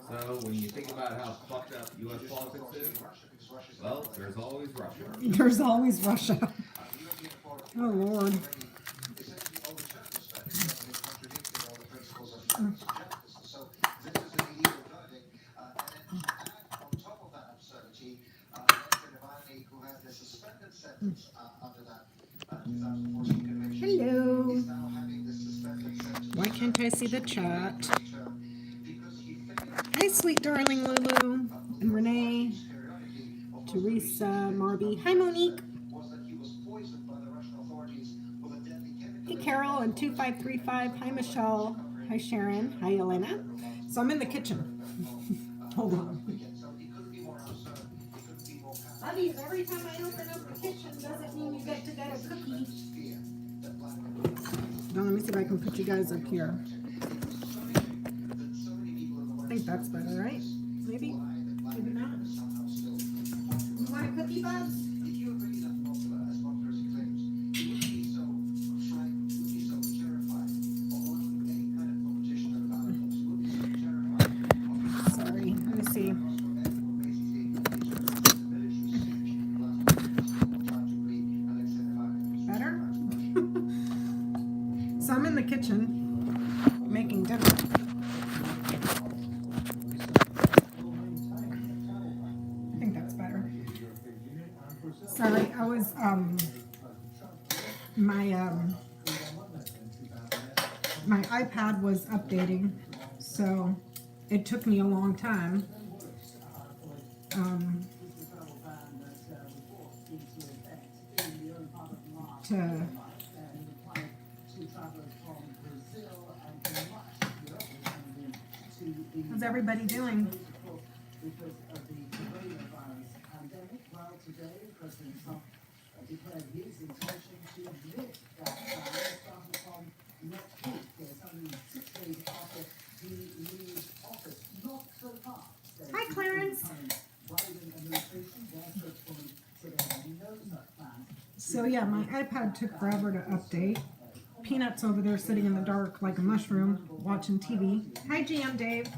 So when you think about how fucked up U.S. politics is, well, there's always Russia. There's always Russia. Oh, Lord. Hello. Why can't I see the chat? Hi, sweet darling Lulu and Renee, Teresa, Marby. Hi, Monique. Hey, Carol and 2535. Hi, Michelle. Hi, Sharon. Hi, Elena. So I'm in the kitchen. Hold on. Buddies, every time I open up the kitchen doesn't mean you get to get a cookie. Now let me see if I can put you guys up here. I think that's better, right? Maybe? Maybe not. You want a cookie, Bubs? Sorry, let me see. Better? So I'm in the kitchen making dinner. I think that's better. Sorry, I was my iPad was updating, so it took me a long time. How's everybody doing? Hi, Clarence. So yeah, my iPad took forever to update. Peanut's over there sitting in the dark like a mushroom watching TV. Hi, GM Dave.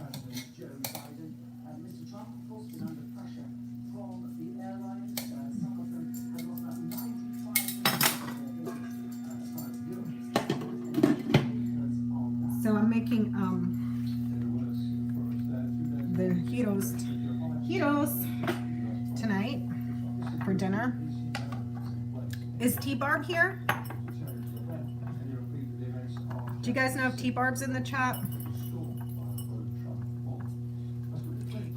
So I'm making the Cheetos tonight for dinner. Is T-Barb here? Do you guys know if T-Barb's in the chat?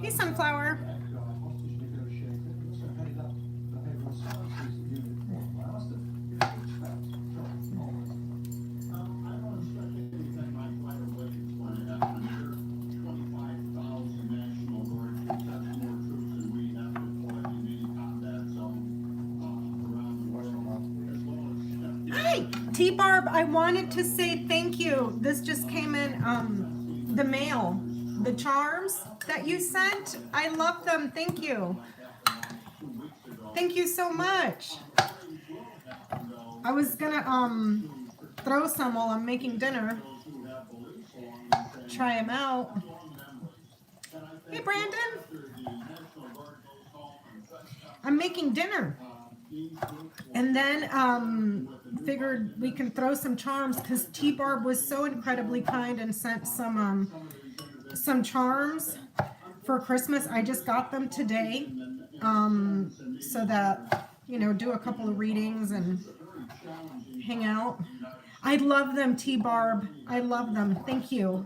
Hey, Sunflower. T-Barb, I wanted to say thank you. This just came in the mail. The charms that you sent, I love them. Thank you. Thank you so much. I was gonna throw some while I'm making dinner. Try them out. Hey, Brandon. I'm making dinner. And then figured we can throw some charms because T-Barb was so incredibly kind and sent some charms for Christmas. I just got them today so that, you know, do a couple of readings and hang out. I love them, T-Barb. I love them. Thank you.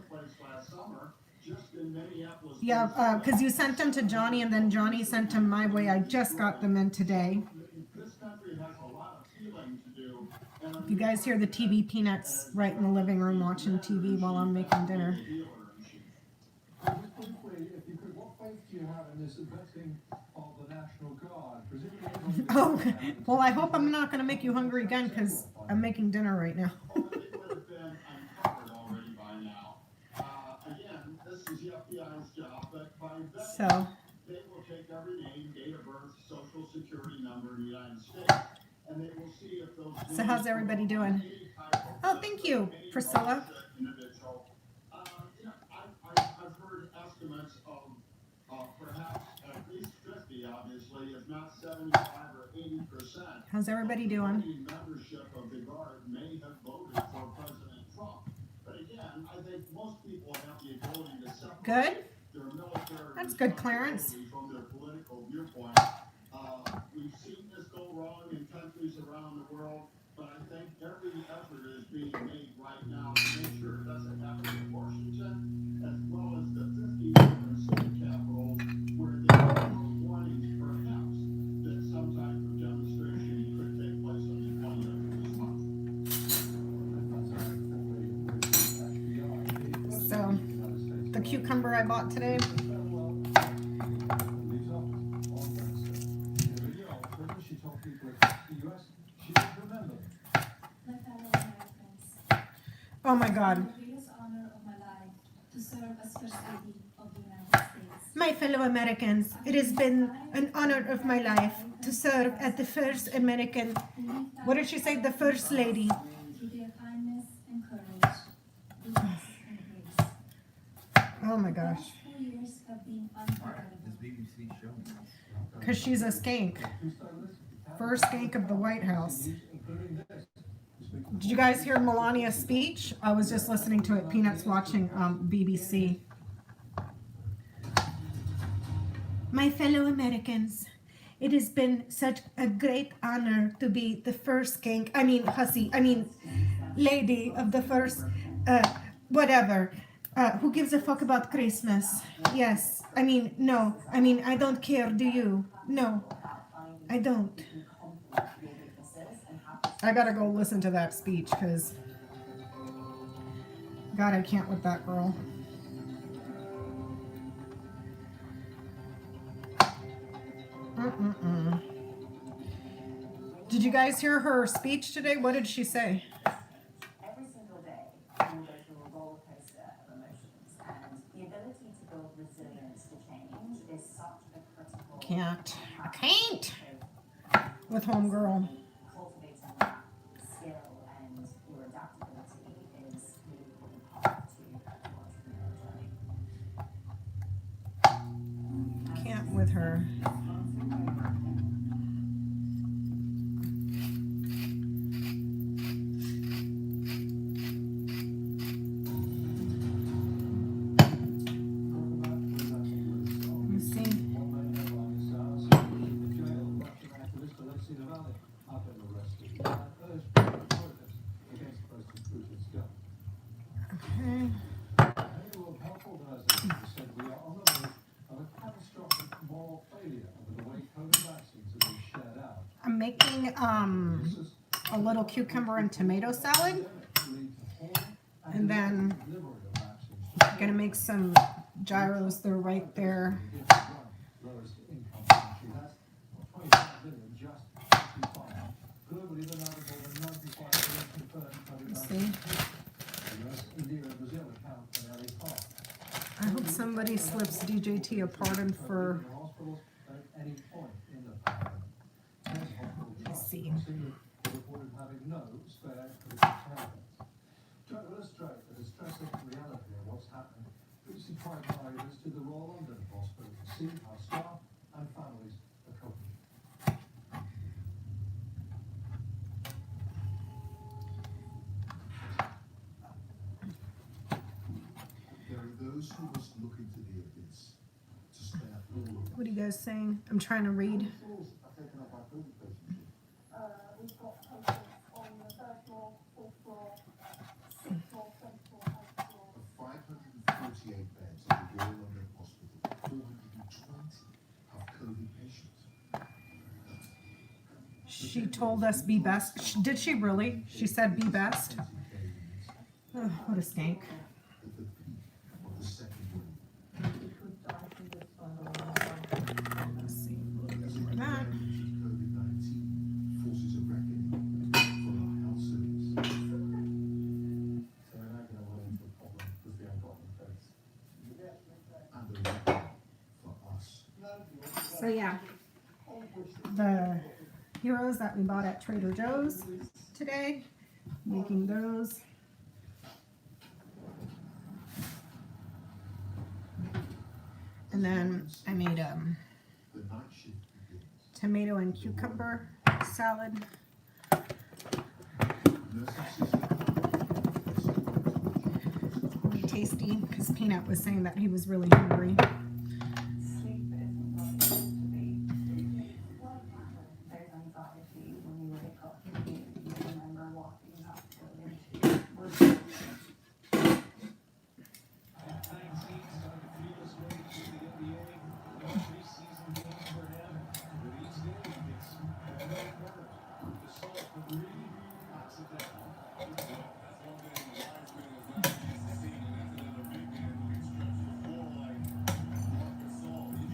Yeah, because you sent them to Johnny and then Johnny sent them my way. I just got them in today. If you guys hear the TV, Peanuts right in the living room watching TV while I'm making dinner. Oh, well, I hope I'm not going to make you hungry again because I'm making dinner right now. So. So how's everybody doing? Oh, thank you, Priscilla. estimates of perhaps at least 50, obviously, if not 75 or 80%. How's everybody doing? Membership of the Guard may have voted for President Trump. But again, I think most people have the ability to separate Good. their military That's good, Clarence. responsibility from their political viewpoint. We've seen this go wrong in countries around the world, but I think every effort is being made right now to make sure it doesn't happen in Washington, as well as the 50 different state capitals where there are warnings, perhaps, that some type of demonstration could take place on the 20th of this month. So, the cucumber I bought today. Oh my God. My fellow Americans, it has been an honor of my life to serve as the first American, what did she say, the first lady. Oh my gosh. Because she's a skank. First skank of the White House. Did you guys hear Melania's speech? I was just listening to it. Peanuts watching BBC. My fellow Americans, it has been such a great honor to be the first skank, lady of the first, whatever. Who gives a fuck about Christmas? Yes. No. I don't care, do you? No, I don't. I gotta go listen to that speech, because God, I can't with that girl. Did you guys hear her speech today? What did she say? Every single day, we go through a roller coaster of emotions, and the ability to build resilience to change is such a critical. I can't. With homegirl. Cultivating that skill and your adaptability is really important part to your entrepreneurial journey. Can't with her. I'm making a little cucumber and tomato salad, and then I'm gonna make some gyros. They're right there. Let's see. I hope somebody slips DJT a pardon for. Let's see. What are you guys saying? I'm trying to read. We've got patients on the third floor, fourth floor, sixth floor, 24th floor. 548 beds at the Royal London Hospital, 420 have COVID patients. She told us be best. Did she really? She said be best. Oh, what a skank. At the peak of the second wave. Let's see. As Like it that. COVID-19 forces a reckoning for our health service. So we're now going to run into a problem because we haven't got any beds. And a reckoning for us. So yeah, the heroes that we bought at Trader Joe's today, making those. And then I made The night shift begins. tomato and cucumber salad. Really tasty, because Peanut was saying that he was really hungry. Sleep isn't what it used to be. What happened? There's anxiety when you wake up. You remember what you have to go into.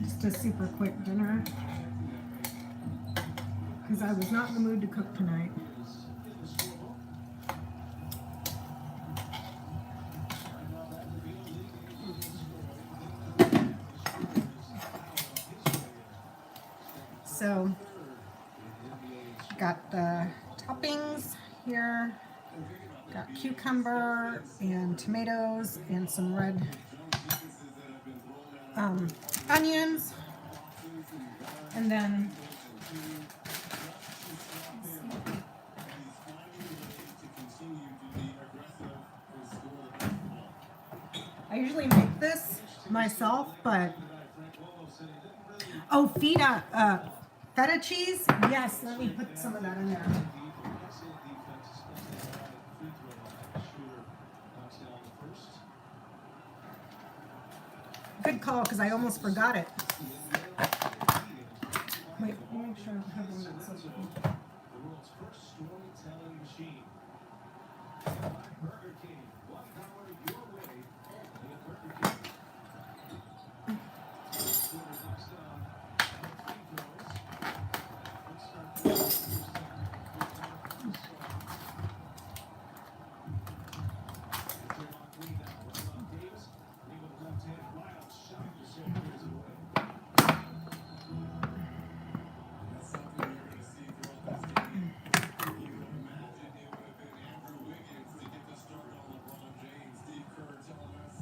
Just a super quick dinner, because I was not in the mood to cook tonight. So, got the toppings here. Got cucumber and tomatoes and some red onions. And then I usually make this myself, but oh, feta cheese. Yes, let me put some of that in there. Good call, because I almost forgot it. Wait, let me make sure I have one that's open. The world's first storytelling machine. Burger King. One power your way. Only at Burger King. Scorer knocks down free throws. Let's start the first Green now. Ron Davis. Ring with left hand. Wild shot to send his away. That's something you're going to see throughout this game. You would imagine it would have been Andrew Wiggins to get the start on LeBron James. Steve Kerr telling us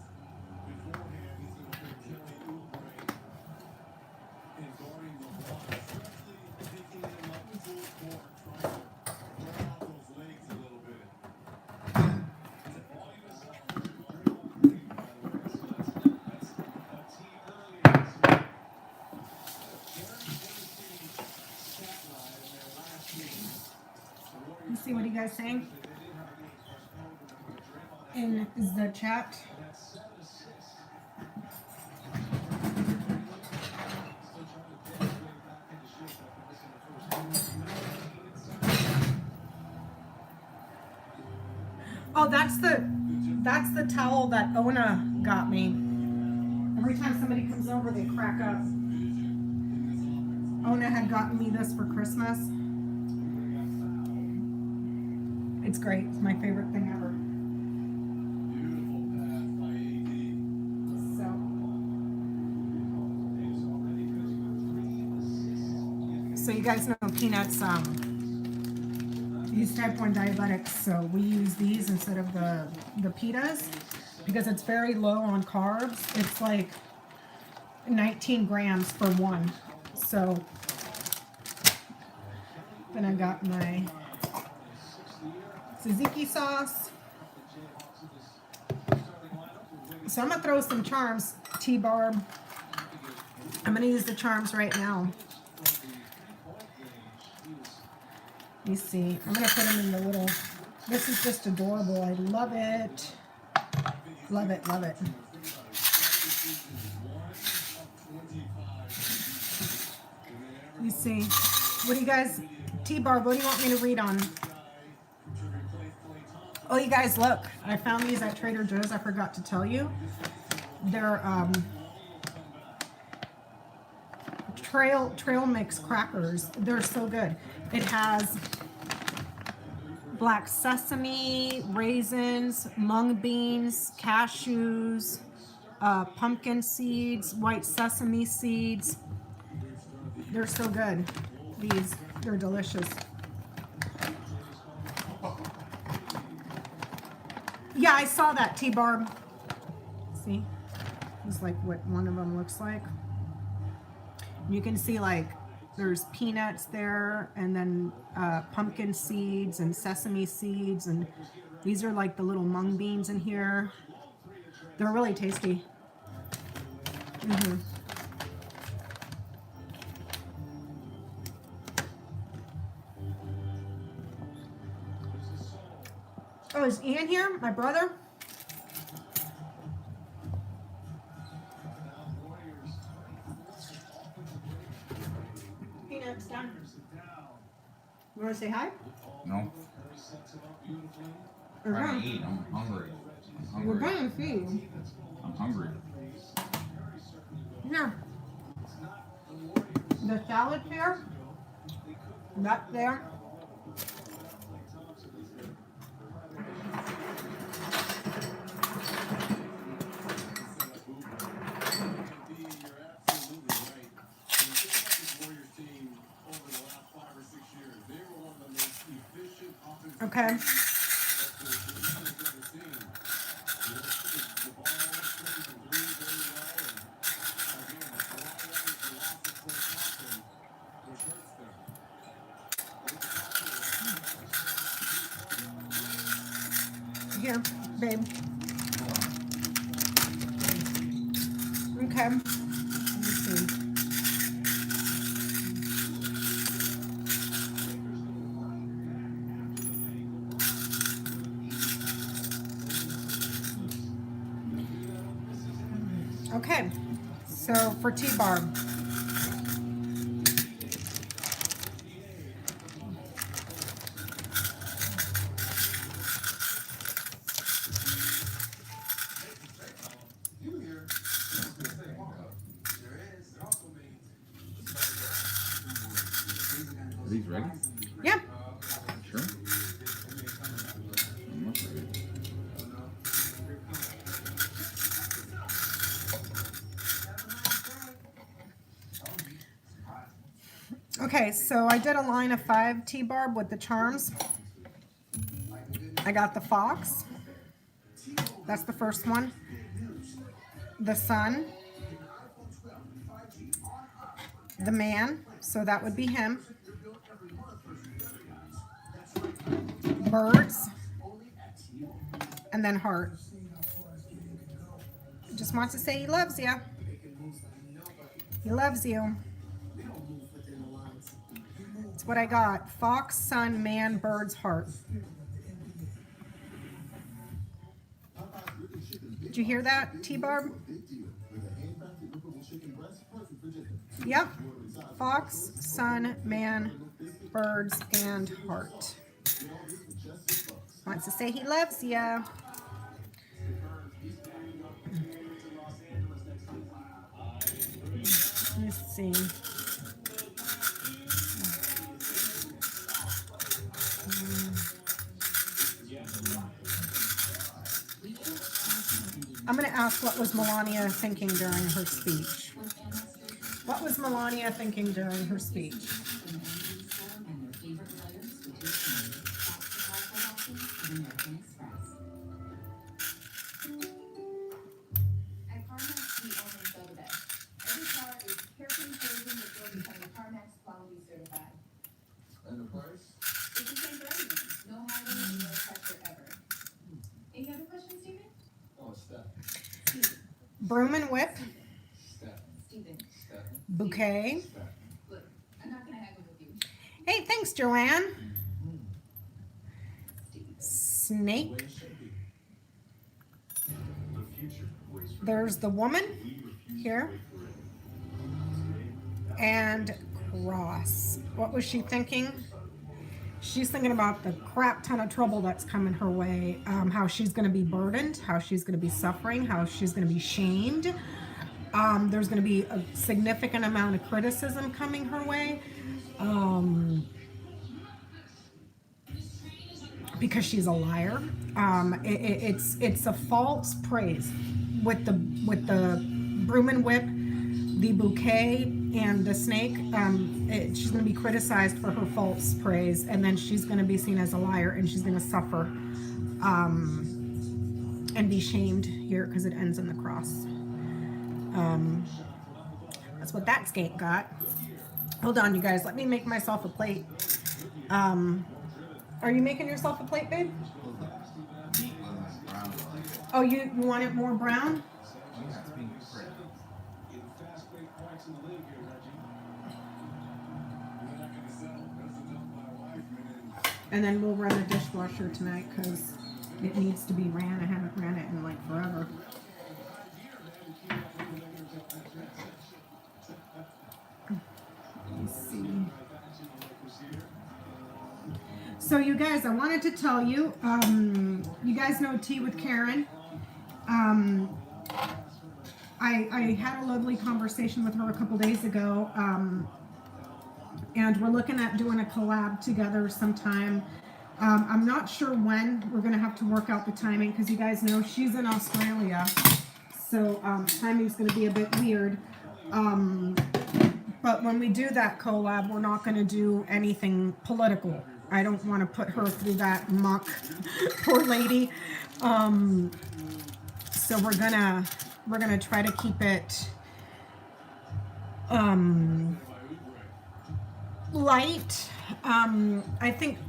beforehand he's going to put Kelly Oubre in guarding LeBron, especially picking him up full court, trying to wear out those legs a little bit. All you saw was Draymond Green, by the way, so that's a team early in this game. You see what you guys saying in the chat? Oh, that's the towel that Ona got me. Every time somebody comes over, they crack up. Ona had gotten me this for Christmas. It's great. It's my favorite thing ever. So you guys know Peanuts, he's type 1 diabetic, so we use these instead of the pitas because it's very low on carbs. It's like 19 grams for one. So then I got my tzatziki sauce. So I'm gonna throw some charms, T-Barb. I'm gonna use the charms right now. You see, I'm gonna put them in the little, this is just adorable. I love it. Love it, love it. You see, what do you guys, T-Barb, what do you want me to read on? Oh, you guys, look, I found these at Trader Joe's. I forgot to tell you. They're trail mix crackers. They're so good. It has black sesame, raisins, mung beans, cashews, pumpkin seeds, white sesame seeds. They're so good. These, they're delicious. Yeah, I saw that, T-Barb. See? is like what one of them looks like. You can see like there's peanuts there, and then pumpkin seeds and sesame seeds, and these are like the little mung beans in here. They're really tasty. Oh, is Ian here? My brother? Peanuts done. You want to say hi? No, We're trying going to eat. I'm hungry. I'm we're hungry. going to feed you. I'm hungry. No. The salad here. That there. Okay. Here, babe. Okay. Let me see. Okay, so for T-Barb. Are these ready? Yeah. Sure. I'm not ready. Okay, so I did a line of 5 T-Barb with the charms. I got the fox. That's the first one. The sun. The man, so that would be him. Birds. And then heart. Just wants to say he loves you. He loves you. That's what I got. Fox, sun, man, birds, heart. Did you hear that, T-Barb? Yep. Fox, sun, man, birds, and heart. Wants to say he loves you. Let's see. I'm going to ask what was Melania thinking during her speech. What was Melania thinking during her speech? At CarMax, we only sell the best. Every car is carefully chosen before becoming CarMax quality certified. And the price? It's the same for everyone. No hiding, no pressure ever. Any other questions, Steven? Oh, Steph. Steven. Broom and whip, Steph. Steven. Steph. bouquet. Steph. Look, I'm not gonna haggle with you. Hey, thanks, Joanne. Steve. Snake. Way it should be. The future waits for There's the woman we refuse here. to wait for it. Today, And cross. What was she thinking? She's thinking about the crap ton of trouble that's coming her way, how she's going to be burdened, how she's going to be suffering, how she's going to be shamed. There's going to be a significant amount of criticism coming her way, because she's a liar. It's a false praise with the broom and whip, the bouquet, and the snake. She's going to be criticized for her false praise, and then she's going to be seen as a liar, and she's going to suffer and be shamed here because it ends in the cross. That's what that skate got. Hold on, you guys. Let me make myself a plate. Are you making yourself a plate, babe? Oh, you want it more brown? Yeah, it's being pretty. And then we'll run the dishwasher tonight because it needs to be ran. I haven't ran it in like forever. Let's see. So you guys, I wanted to tell you, you guys know Tea with Karen. I had a lovely conversation with her a couple days ago, and we're looking at doing a collab together sometime. I'm not sure when. We're going to have to work out the timing because you guys know she's in Australia, so timing's going to be a bit weird. But when we do that collab, we're not going to do anything political. I don't want to put her through that muck, poor lady. So we're gonna try to keep it light. I think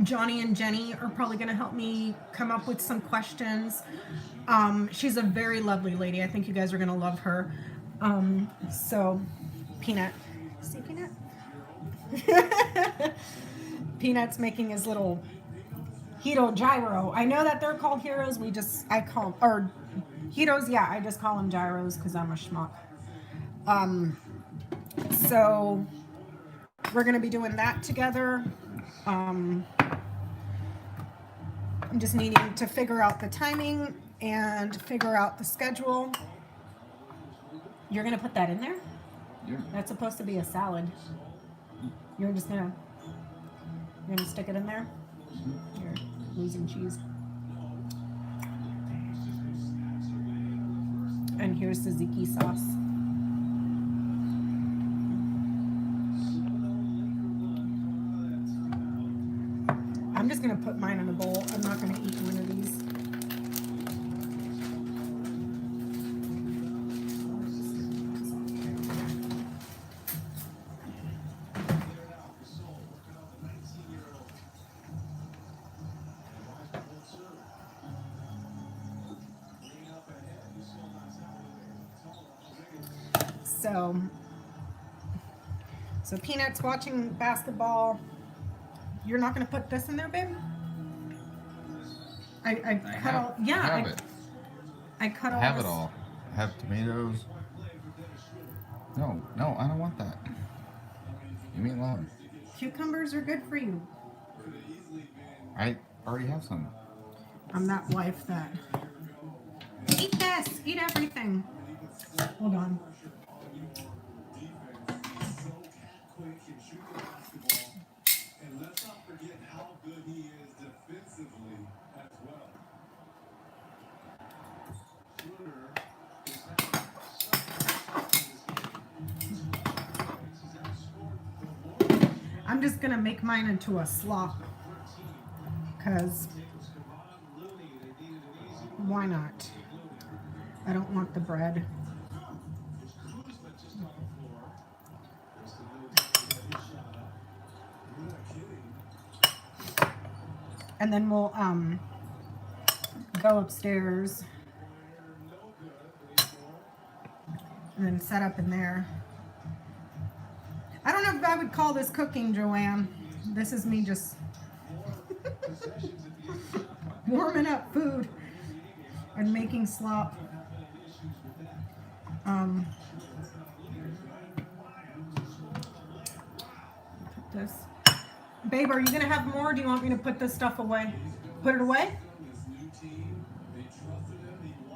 Johnny and Jenny are probably gonna help me come up with some questions. She's a very lovely lady. I think you guys are gonna love her. So Peanut, see Peanut? Peanut's making his little Hito gyro. I know that they're called heroes. I call, or Hitos, yeah, I just call them gyros because I'm a schmuck. So we're going to be doing that together. I'm just needing to figure out the timing and figure out the schedule. You're going to put that in there? Yeah. That's supposed to be a salad. You're gonna stick it in there? You're losing cheese. And here's tzatziki sauce. I'm just gonna put mine in a bowl. I'm not gonna eat one of these. So Peanut's watching basketball. You're not going to put this in there, babe? I cut all. Yeah, I have it. I cut all. I have this. it all. I have tomatoes. No, I don't want that. You mean alone. Cucumbers are good for you. I already have some. I'm that wife that. Eat this. Eat everything. Hold on. And let's not forget how good he is defensively as well. I'm just gonna make mine into a slop. Cause why not? I don't want the bread. And then we'll go upstairs and then set up in there. I don't know if I would call this cooking, Joanne. This is me just warming up food and making slop. Put this. Babe, are you gonna have more? Or do you want me to put this stuff away? Put it away?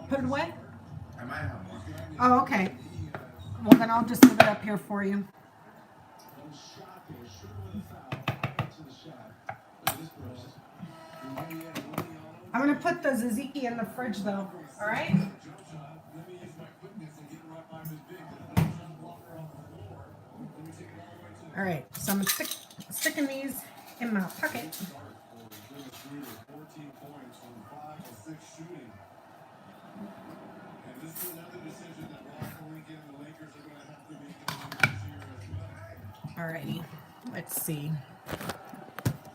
Put it away? I might have more. Oh, okay. Well, then I'll just leave it up here for you. I'm gonna put the tzatziki in the fridge though. All right? All right. So I'm sticking these in my pocket. 14 points from 5 of 6 shooting. And This is another decision that Ross Lincoln and the Lakers are going to have to make this year as well. Alrighty, let's see.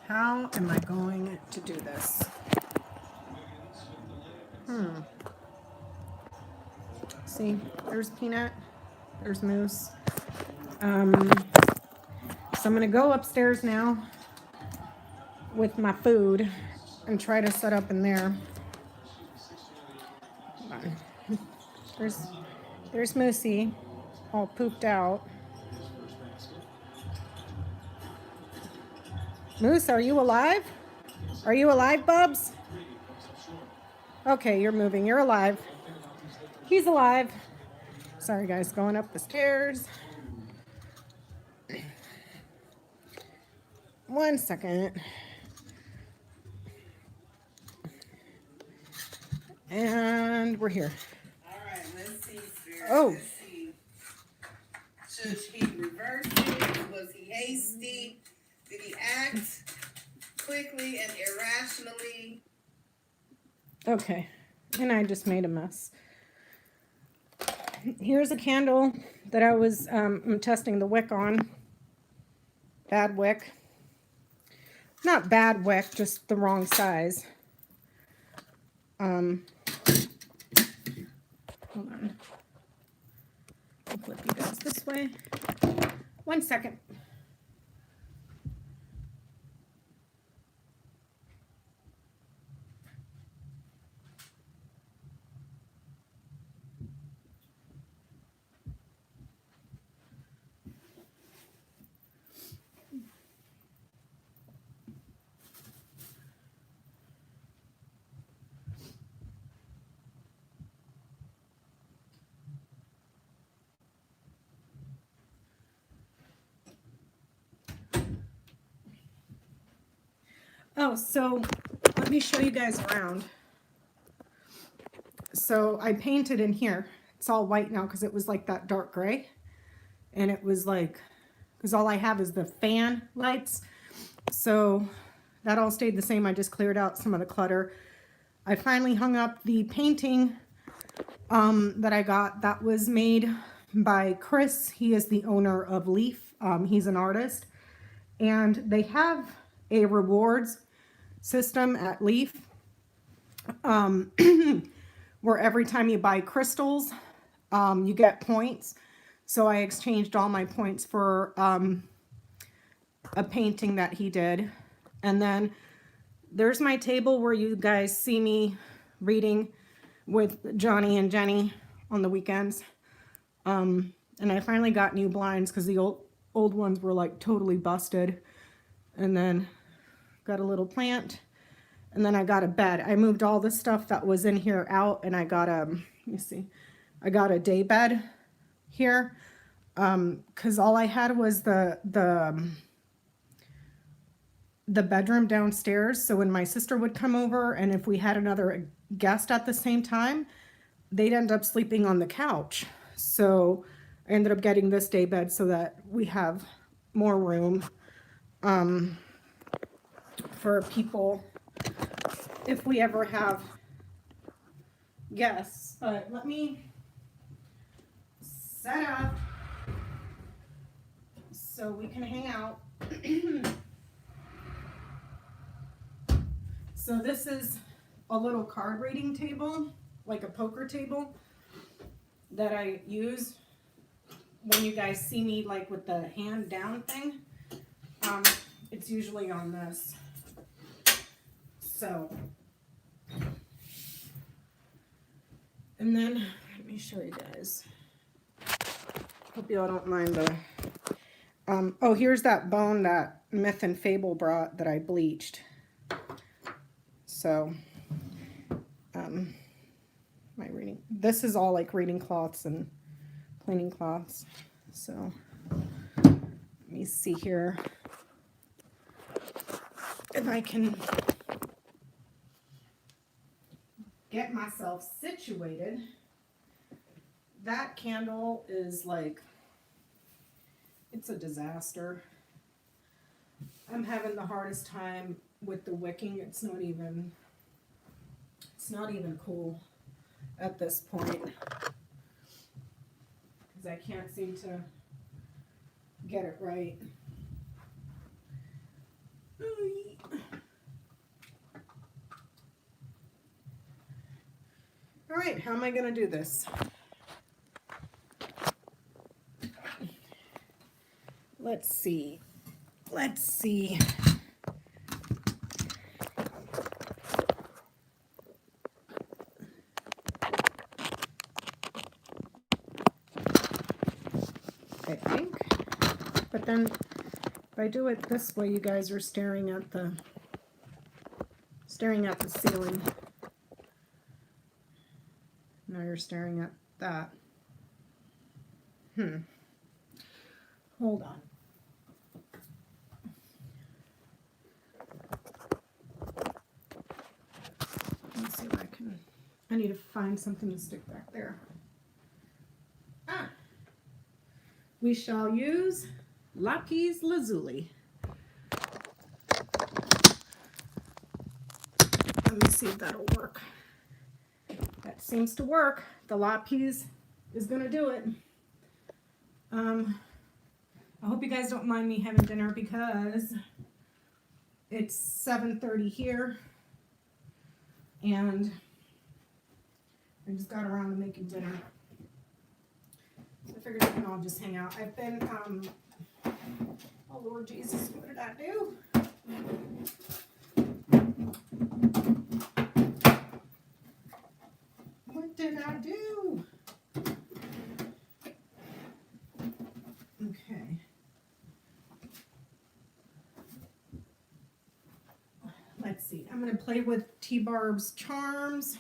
How am I going to do this? See, there's Peanut, there's Moose. So I'm gonna go upstairs now with my food and try to set up in there. Hold on. There's Moosey, all pooped out. Moose, are you alive? Are you alive, Bubs? Okay, you're moving. You're alive. He's alive. Sorry, guys, going up the stairs. 1 second. And we're here. All right, let's see, Spirit. Oh. Let's see. Should he reverse it? Was he hasty? Did he act quickly and irrationally? Okay, and I just made a mess. Here's a candle that I was I'm testing the wick on. Bad wick. Not bad wick, just the wrong size. Hold on. I'll flip you guys this way. 1 second. Oh, so let me show you guys around. So I painted in here. It's all white now because it was like that dark gray. And it was like, because all I have is the fan lights. So that all stayed the same. I just cleared out some of the clutter. I finally hung up the painting that I got. That was made by Chris. He is the owner of Leaf. He's an artist. And they have a rewards system at Leaf where every time you buy crystals, you get points. So I exchanged all my points for a painting that he did. And then there's my table where you guys see me reading with Johnny and Jenny on the weekends. And I finally got new blinds because the old ones were like totally busted. And then got a little plant, and then I got a bed. I moved all the stuff that was in here out, and I got a, let me see, I got a day bed here, because all I had was the bedroom downstairs. So when my sister would come over, and if we had another guest at the same time, they'd end up sleeping on the couch. So I ended up getting this day bed so that we have more room for people if we ever have guests. But let me set up so we can hang out. So this is a little card reading table, like a poker table that I use when you guys see me like with the hand down thing. It's usually on this. So, and then let me show you guys. Hope y'all don't mind the, oh, here's that bone that Myth and Fable brought that I bleached. So, my reading, this is all like reading cloths and cleaning cloths. So, let me see here if I can get myself situated. That candle is like, it's a disaster. I'm having the hardest time with the wicking. It's not even cool at this point. Because I can't seem to get it right. All right, how am I going to do this? Let's see. Let's see. I think. But then if I do it this way, you guys are staring at the ceiling. Now you're staring at that. Hold on. Let's see if I need to find something to stick back there. We shall use lapis lazuli. Let me see if that'll work. That seems to work. The lapis is gonna do it. I hope you guys don't mind me having dinner because it's 7:30 here and I just got around to making dinner. So I figured we can all just hang out. I've been, oh Lord Jesus, what did I do? What did I do? Okay. Let's see. I'm going to play with T-Barb's charms.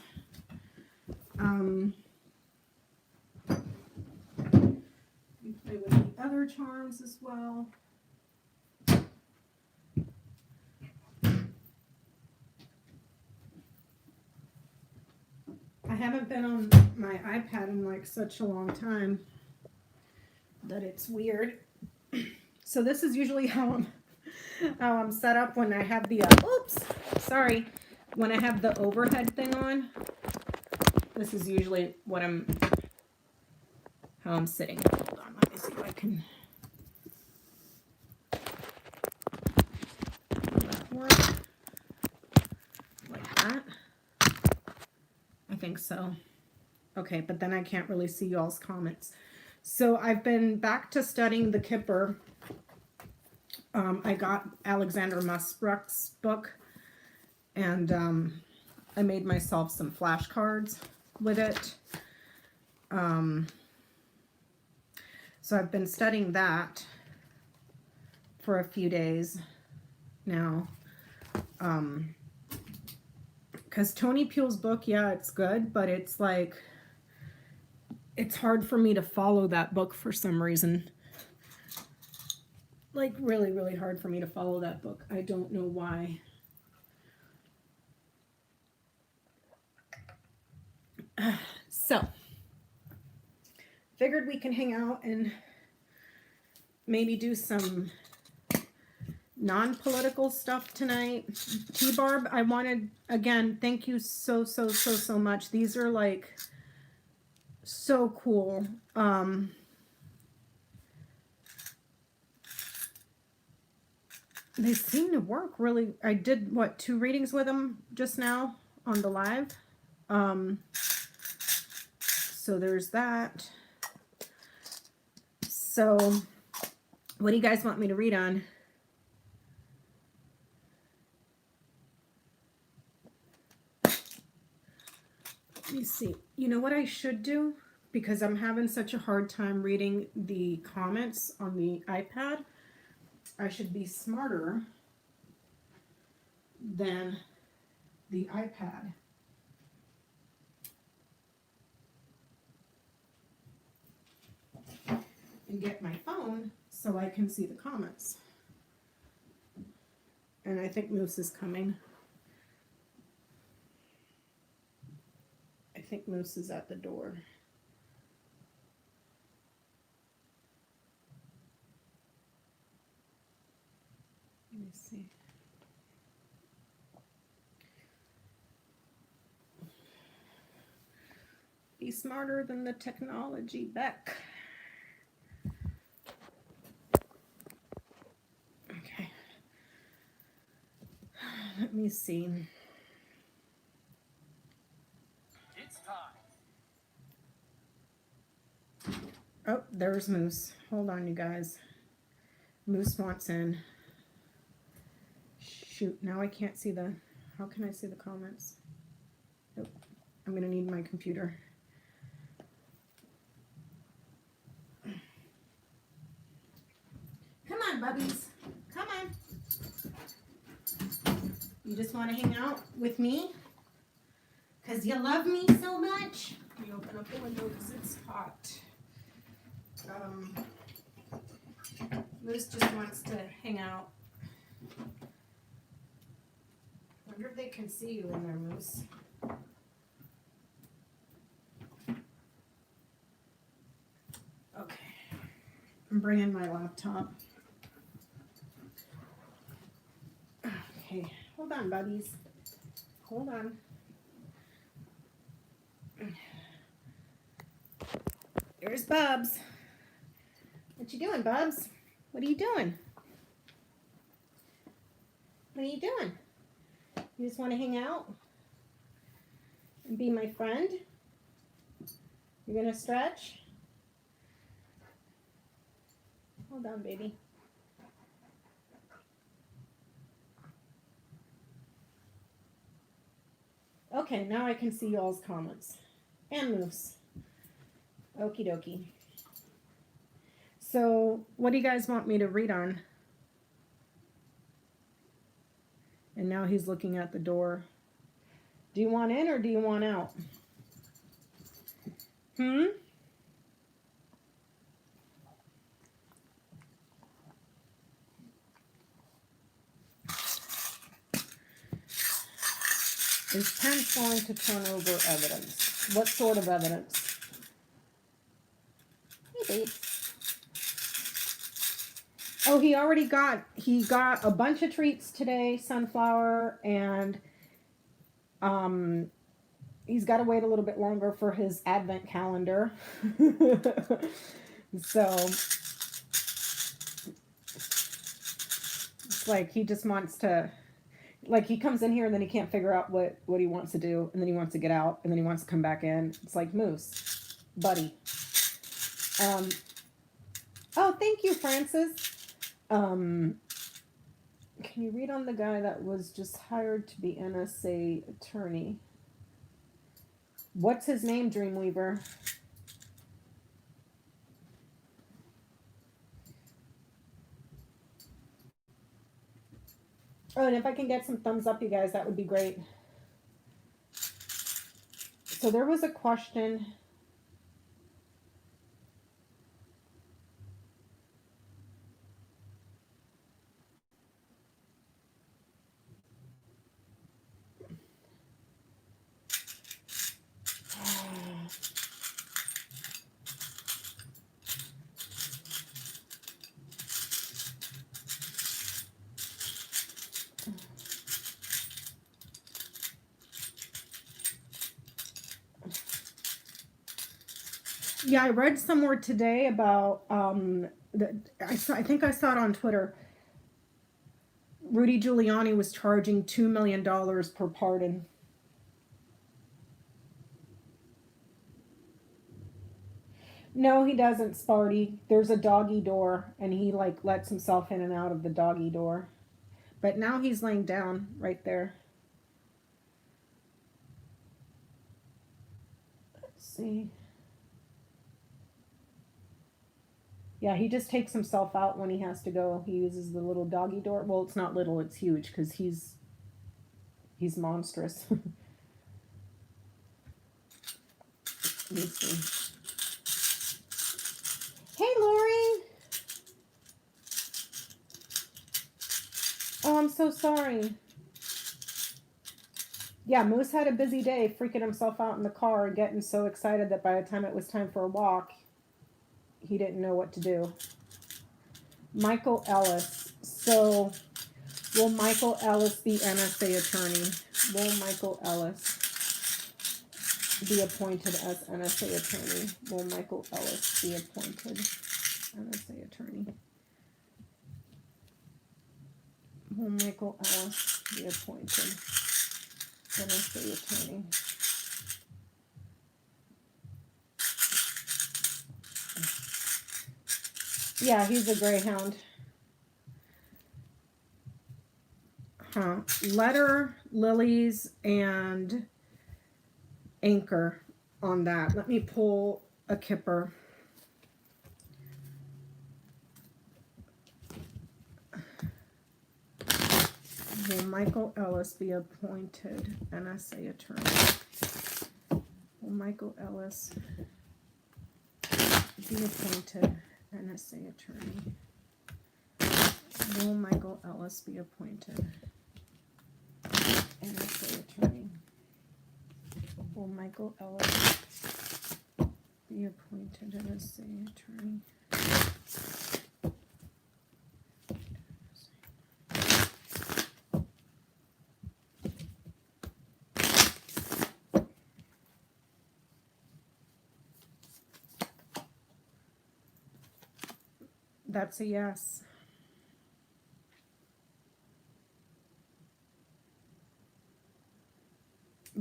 We play with the other charms as well. I haven't been on my iPad in like such a long time that it's weird. So this is usually how I'm set up when I have the when I have the overhead thing on. This is usually what how I'm sitting. Hold on, let me see if I can work like that. I think so. Okay, but then I can't really see y'all's comments. So I've been back to studying the Kipper. I got Alexander Musbrook's book, and I made myself some flashcards with it. So I've been studying that for a few days now. Because Tony Pugh's book, yeah, it's good, but it's like, it's hard for me to follow that book for some reason. Like, really, really hard for me to follow that book. I don't know why. So, figured we can hang out and maybe do some non-political stuff tonight. T-Barb, I wanted, again, thank you so much. These are like so cool. They seem to work really. I did, what, 2 readings with them just now on the live. So there's that. So what do you guys want me to read on? Let me see. You know what I should do? Because I'm having such a hard time reading the comments on the iPad. I should be smarter than the iPad. And get my phone so I can see the comments. And I think Moose is coming. I think Moose is at the door. Let me see. be smarter than the technology, Beck. Okay. Let me see. It's time. Oh, there's Moose. Hold on, you guys. Moose wants in. Shoot, now I can't see the... How can I see the comments? Oh, I'm going to need my computer. Come on, bubbies. Come on. You just want to hang out with me? Because you love me so much? Let me open up the window because it's hot. Moose just wants to hang out. Wonder if they can see you in there, Moose. Okay. I'm bringing my laptop. Okay. Hold on, buddies. Hold on. There's Bubs. What you doing, Bubs? What are you doing? What are you doing? You just want to hang out and be my friend? You're going to stretch? Hold on, baby. Okay, now I can see y'all's comments. And Moose. Okie dokie. So, what do you guys want me to read on? And now he's looking at the door. Do you want in or do you want out? Is Pence going to turn over evidence? What sort of evidence? Hey, babe. Oh, he got a bunch of treats today, Sunflower, and he's got to wait a little bit longer for his advent calendar. So it's like he just wants to, like he comes in here and then he can't figure out what he wants to do, and then he wants to get out, and then he wants to come back in. It's like, Moose, buddy. Oh, thank you, Francis. Can you read on the guy that was just hired to be NSA attorney? What's his name, Dreamweaver? Oh, and if I can get some thumbs up, you guys, that would be great. So there was a question. Yeah, I read somewhere today about I think I saw it on Twitter. Rudy Giuliani was charging $2 million per pardon. No, he doesn't, Sparty. There's a doggy door, and he like lets himself in and out of the doggy door. But now he's laying down right there. Let's see. Yeah, he just takes himself out when he has to go. He uses the little doggy door. Well, it's not little, it's huge because he's monstrous. Let me see. Hey, Lori. Oh, I'm so sorry. Yeah, Moose had a busy day freaking himself out in the car, getting so excited that by the time it was time for a walk, he didn't know what to do. Michael Ellis. So, will Michael Ellis be NSA attorney? Will Michael Ellis? be appointed as NSA attorney? Will Michael Ellis be appointed NSA attorney? Will Michael Ellis be appointed NSA attorney? Yeah, he's a greyhound. Huh. Letter, lilies, and anchor on that. Let me pull a kipper. Will Michael Ellis be appointed NSA attorney? Will Michael Ellis be appointed NSA attorney? Will Michael Ellis be appointed NSA attorney? Will Michael Ellis be appointed NSA attorney? That's a yes.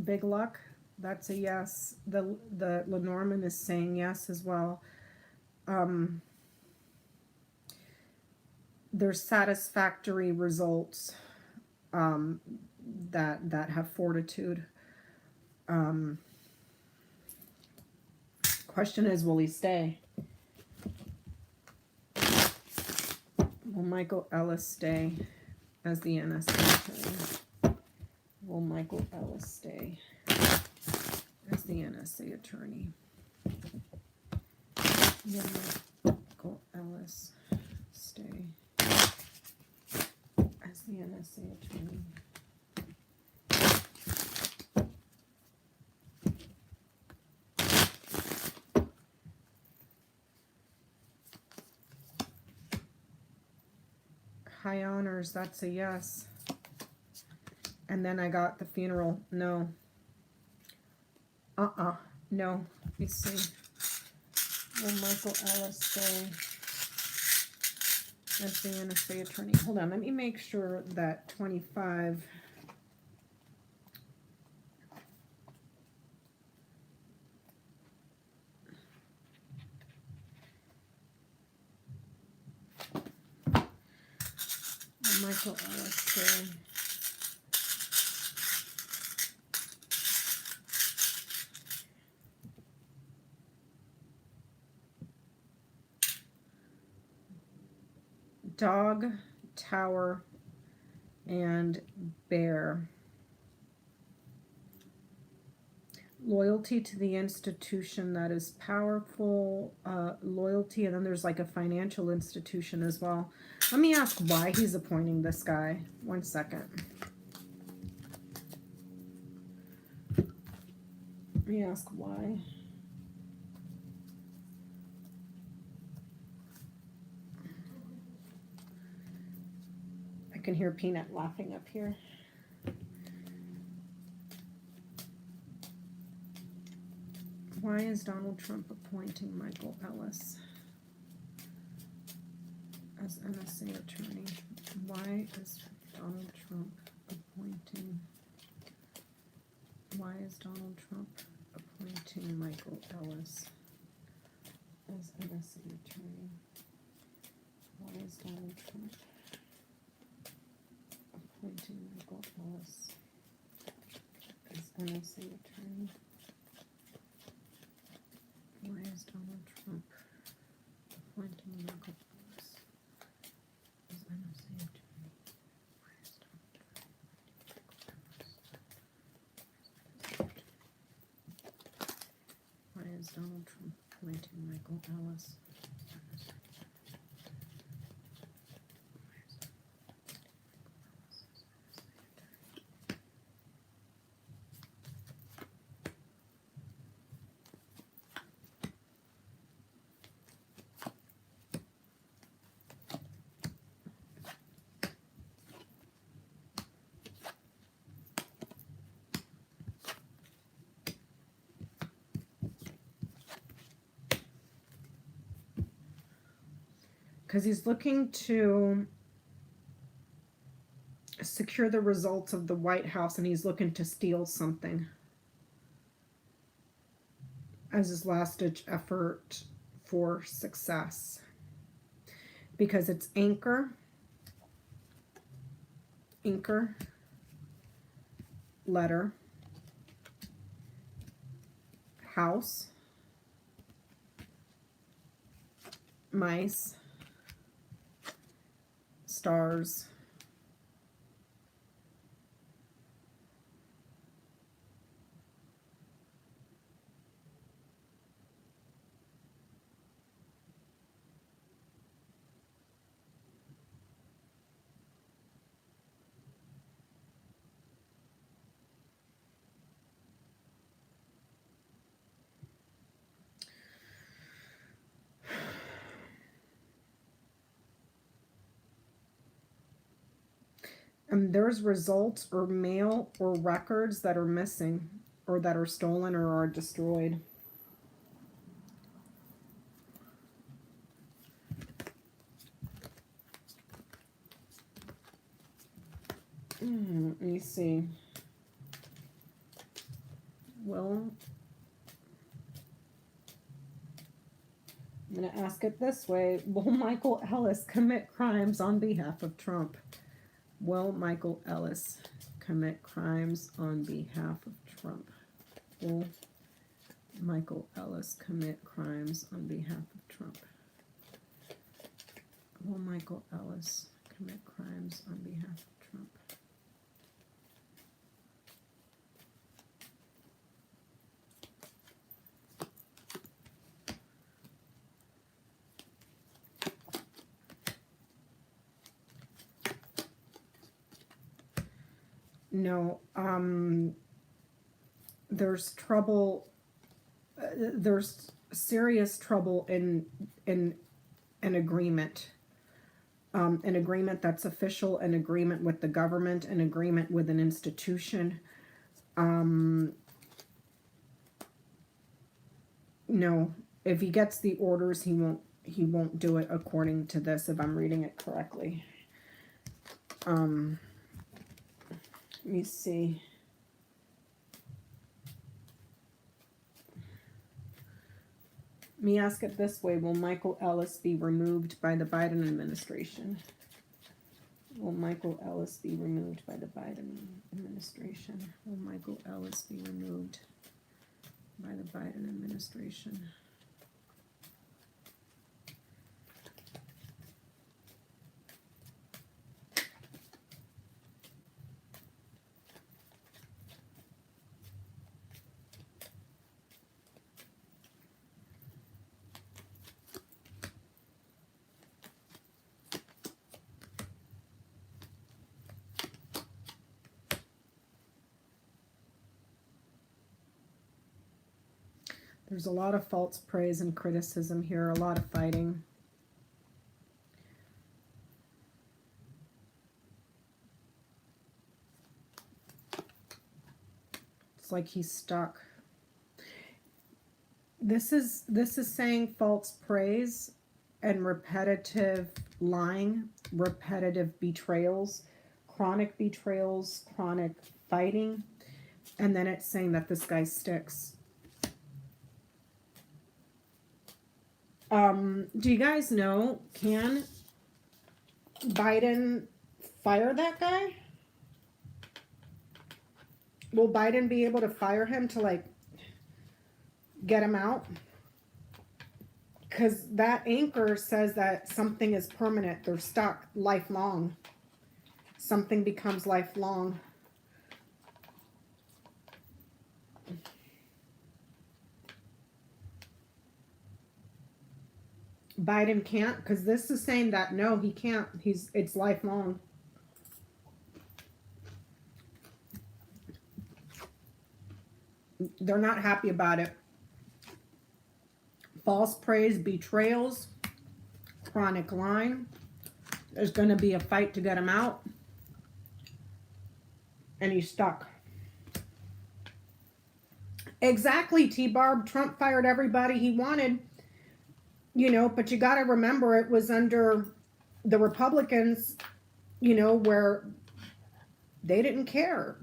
Big luck. That's a yes. The Lenormand is saying yes as well. There's satisfactory results that have fortitude. Question is, will he stay? Will Michael Ellis stay as the NSA attorney? Will Michael Ellis stay as the NSA attorney? Will Michael Ellis stay as the NSA attorney? High honors, that's a yes. And then I got the funeral, no. No. Let me see. Will Michael Ellis stay as the NSA attorney? Hold on, let me make sure that 25. Will Michael Ellis stay? Dog, tower, and bear. Loyalty to the institution that is powerful, loyalty, and then there's like a financial institution as well. Let me ask why he's appointing this guy. 1 second. Let me ask why. I can hear Peanut laughing up here. Why is Donald Trump appointing Michael Ellis as NSA attorney? Why is Donald Trump appointing? Why is Donald Trump appointing Michael Ellis as NSA attorney? Why is Donald Trump appointing Michael Ellis as NSA attorney? Why is Donald Trump appointing Michael Ellis as NSA attorney? Why is Donald Trump appointing Michael Ellis? because he's looking to secure the results of the White House, and he's looking to steal something as his last-ditch effort for success. Because it's anchor, letter, house, mice, stars, and there's results or mail or records that are missing or that are stolen or are destroyed. Let me see. Well, I'm going to ask it this way. Will Michael Ellis commit crimes on behalf of Trump? Will Michael Ellis commit crimes on behalf of Trump? Will Michael Ellis commit crimes on behalf of Trump? Will Michael Ellis commit crimes on behalf of Trump? No, there's trouble. There's serious trouble in an agreement. An agreement that's official, an agreement with the government, an agreement with an institution. No, if he gets the orders, he won't do it according to this, if I'm reading it correctly. Let me see. Let me ask it this way. Will Michael Ellis be removed by the Biden administration? Will Michael Ellis be removed by the Biden administration? Will Michael Ellis be removed by the Biden administration? There's a lot of false praise and criticism here, a lot of fighting. It's like he's stuck. This is saying false praise and repetitive lying, repetitive betrayals, chronic fighting, and then it's saying that this guy sticks. Do you guys know, can Biden fire that guy? Will Biden be able to fire him to, like, get him out? Because that anchor says that something is permanent. They're stuck lifelong. Something becomes lifelong. Biden can't, because this is saying that no, he can't. It's lifelong. They're not happy about it. False praise, betrayals, chronic lying. There's going to be a fight to get him out. And he's stuck. Exactly, T-Barb. Trump fired everybody he wanted. you know, but you got to remember it was under the Republicans, you know, where they didn't care.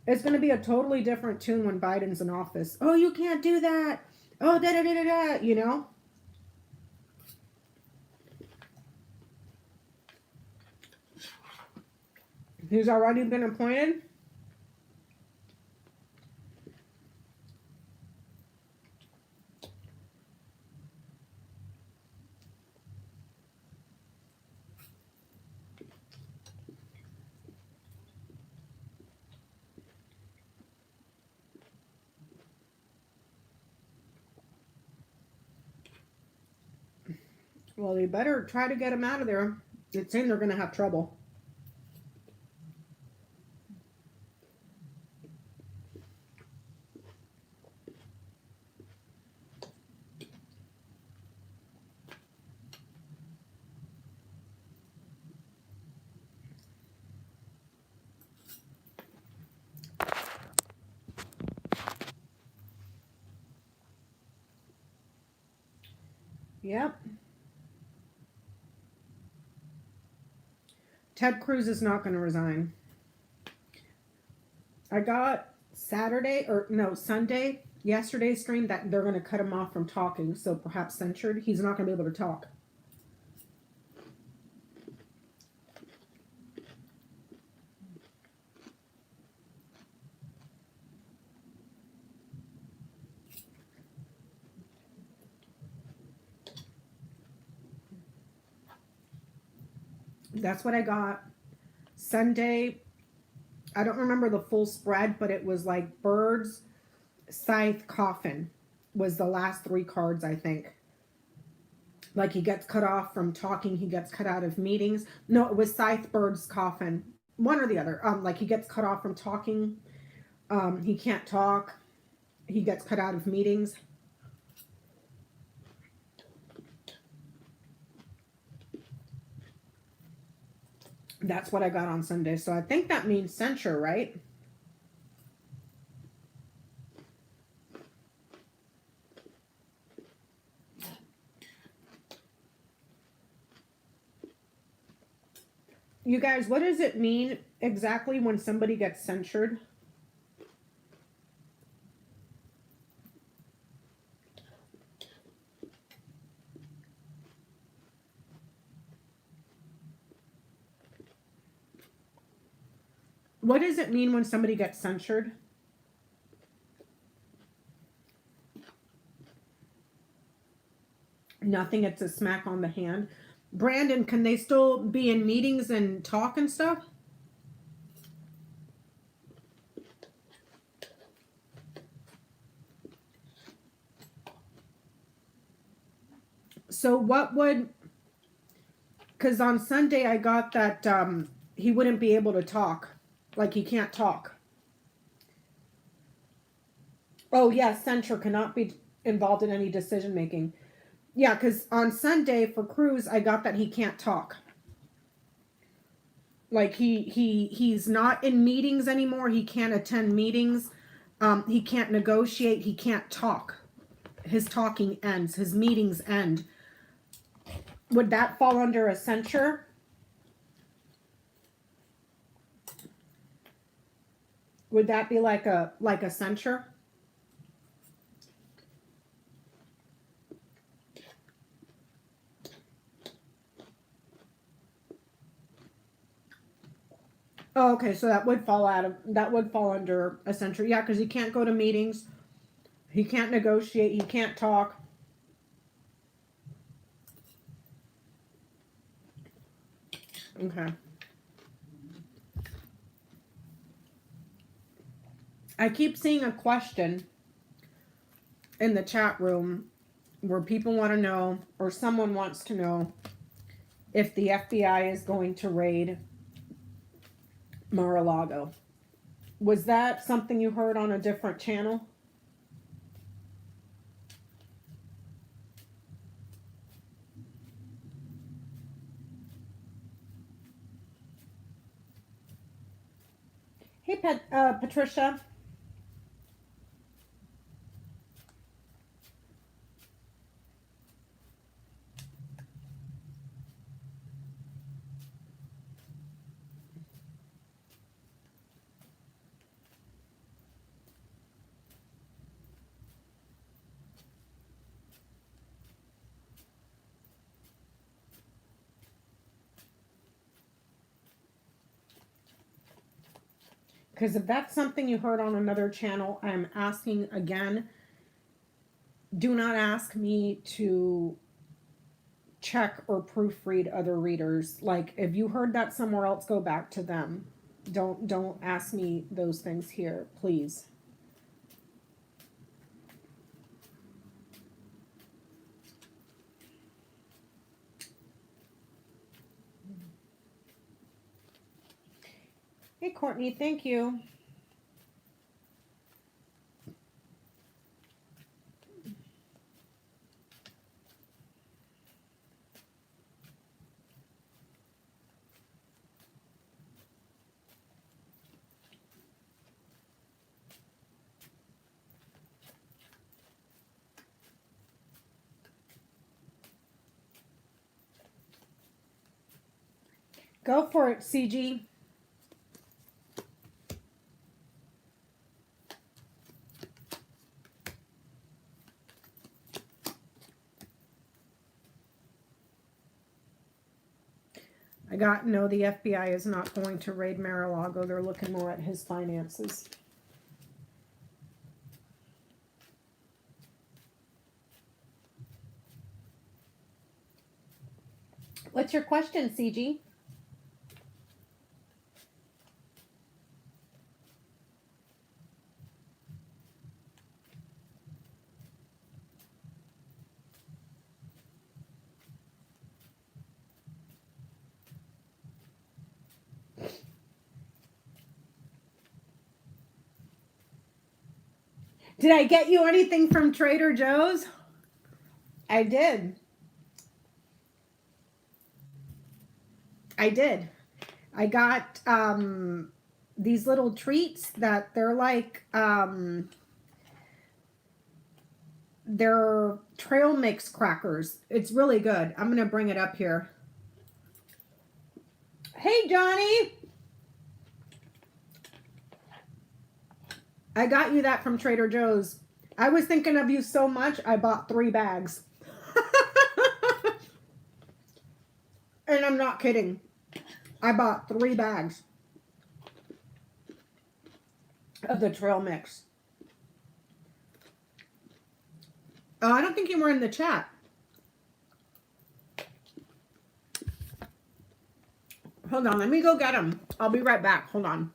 It's going to be a totally different tune when Biden's in office. Oh, you can't do that. Oh, da da da da da, you know. He's already been appointed. Well, they better try to get him out of there. It's saying they're going to have trouble. Yep. Ted Cruz is not going to resign. I got Sunday, yesterday's stream that they're going to cut him off from talking, so perhaps censured. He's not going to be able to talk. That's what I got. Sunday, I don't remember the full spread, but it was like birds, scythe, coffin was the last 3 cards, I think. Like he gets cut off from talking, he gets cut out of meetings. No, it was scythe, birds, coffin. One or the other. Like he gets cut off from talking. He can't talk. He gets cut out of meetings. That's what I got on Sunday. So I think that means censure, right? You guys, what does it mean exactly when somebody gets censured? What does it mean when somebody gets censured? Nothing. It's a smack on the hand. Brandon, can they still be in meetings and talk and stuff? So what would... Because on Sunday I got that he wouldn't be able to talk. Like he can't talk. Oh, yeah, censure cannot be involved in any decision making. Yeah, because on Sunday for Cruz, I got that he can't talk. Like he's not in meetings anymore. He can't attend meetings. He can't negotiate. He can't talk. His talking ends. His meetings end. Would that fall under a censure? Would that be like a censure? Oh, okay, so that would fall under a censure. Yeah, because he can't go to meetings. He can't negotiate. He can't talk. Okay. I keep seeing a question in the chat room where people want to know, or someone wants to know, if the FBI is going to raid Mar-a-Lago. Was that something you heard on a different channel? Hey, Patricia. Because if that's something you heard on another channel, I'm asking again. Do not ask me to check or proofread other readers. Like if you heard that somewhere else, go back to them. Don't ask me those things here, please. Hey Courtney, thank you. Go for it, CG. I got no, the FBI is not going to raid Mar-a-Lago. They're looking more at his finances. What's your question, CG? Did I get you anything from Trader Joe's? I did. I did. I got these little treats that they're like they're trail mix crackers. It's really good. I'm gonna bring it up here. Hey Johnny, I got you that from Trader Joe's. I was thinking of you so much, I bought 3 bags. And I'm not kidding. I bought 3 bags of the trail mix. Oh, I don't think you were in the chat. Hold on, let me go get them. I'll be right back. Hold on.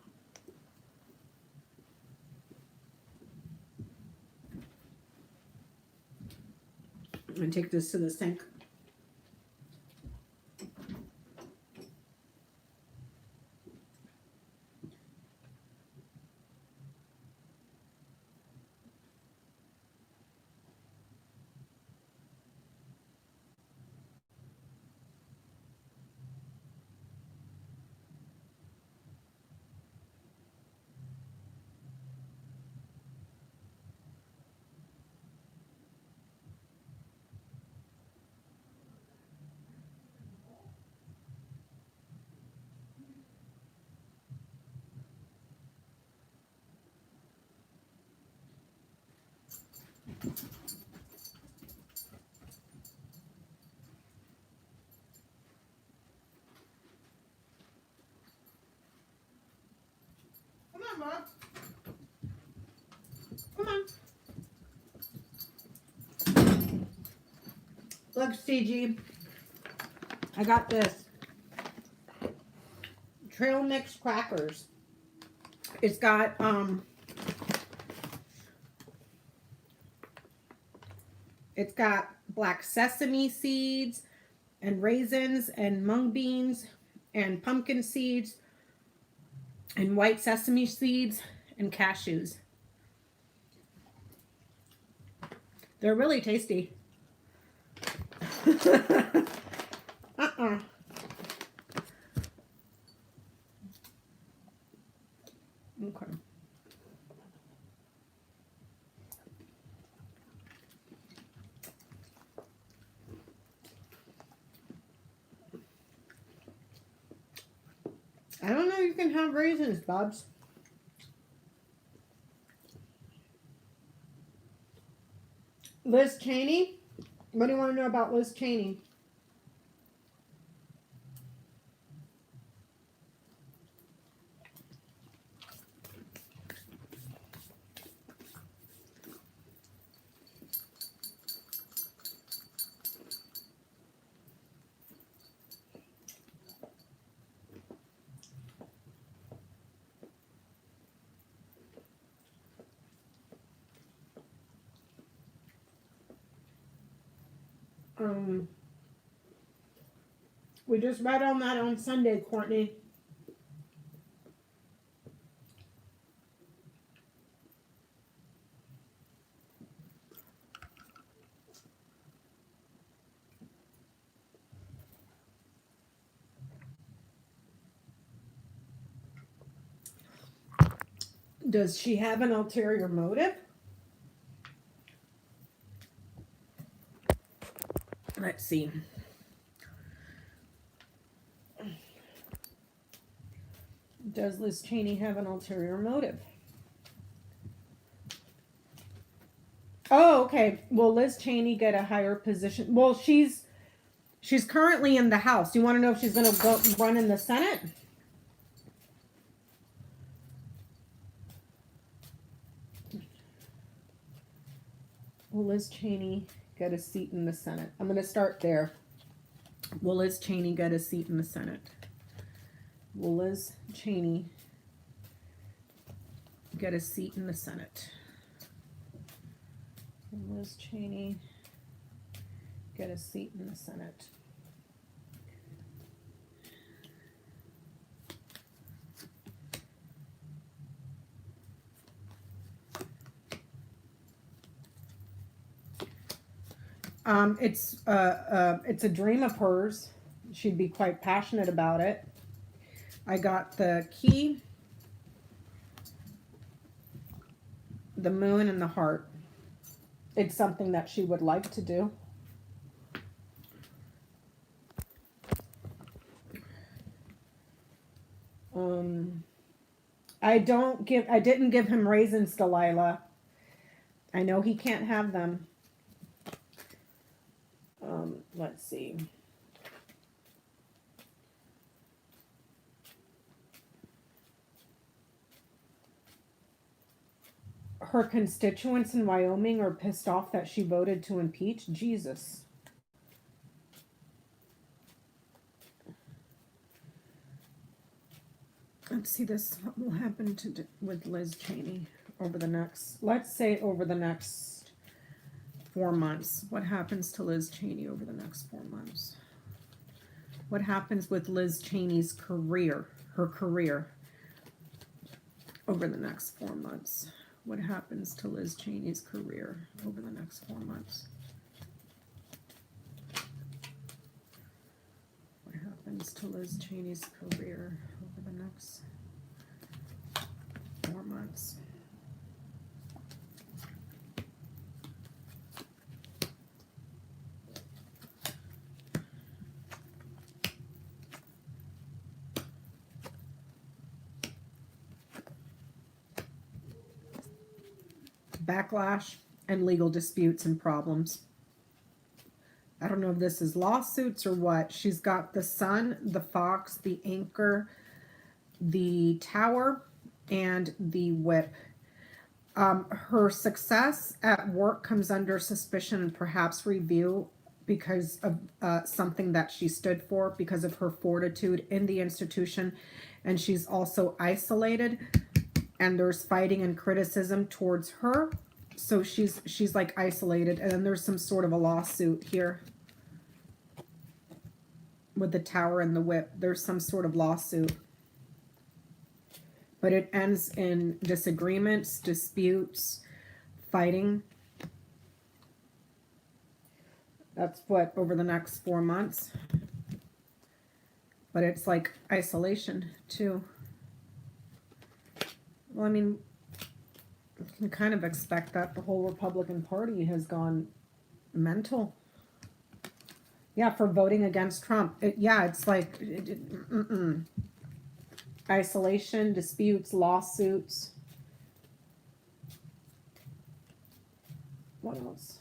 I'm going to take this to the sink. Come on, Bob. Come on. Look, CG. I got this. Trail mix crackers. It's got black sesame seeds and raisins and mung beans and pumpkin seeds and white sesame seeds and cashews. They're really tasty. Okay. I don't know, you can have raisins, Bubs. Liz Cheney? What do you want to know about Liz Cheney? We just read on that on Sunday, Courtney. Does she have an ulterior motive? Let's see. Does Liz Cheney have an ulterior motive? Oh, okay. Will Liz Cheney get a higher position? Well, she's currently in the House. Do you want to know if she's going to go run in the Senate? Will Liz Cheney get a seat in the Senate? I'm going to start there. Will Liz Cheney get a seat in the Senate? Will Liz Cheney get a seat in the Senate? Will Liz Cheney get a seat in the Senate? It's a dream of hers. She'd be quite passionate about it. I got the key, the moon, and the heart. It's something that she would like to do. I didn't give him raisins, Delilah. I know he can't have them. Let's see. Her constituents in Wyoming are pissed off that she voted to impeach. Jesus. Let's see this. What will happen with Liz Cheney over the next, let's say over the next 4 months. What happens to Liz Cheney over the next 4 months? What happens with Liz Cheney's career, her career, over the next 4 months? What happens to Liz Cheney's career over the next 4 months? What happens to Liz Cheney's career over the next 4 months? Backlash and legal disputes and problems. I don't know if this is lawsuits or what. She's got the Sun, the Fox, the Anchor, the Tower, and the Whip. Her success at work comes under suspicion and perhaps review because of something that she stood for, because of her fortitude in the institution. And she's also isolated, and there's fighting and criticism towards her. So she's like isolated, and then there's some sort of a lawsuit here with the Tower and the Whip. There's some sort of lawsuit, but it ends in disagreements, disputes, fighting. That's what, over the next 4 months. But it's like isolation too. Well, I mean, you can kind of expect that. The whole Republican Party has gone mental. Yeah, for voting against Trump. It's like isolation, disputes, lawsuits. What else?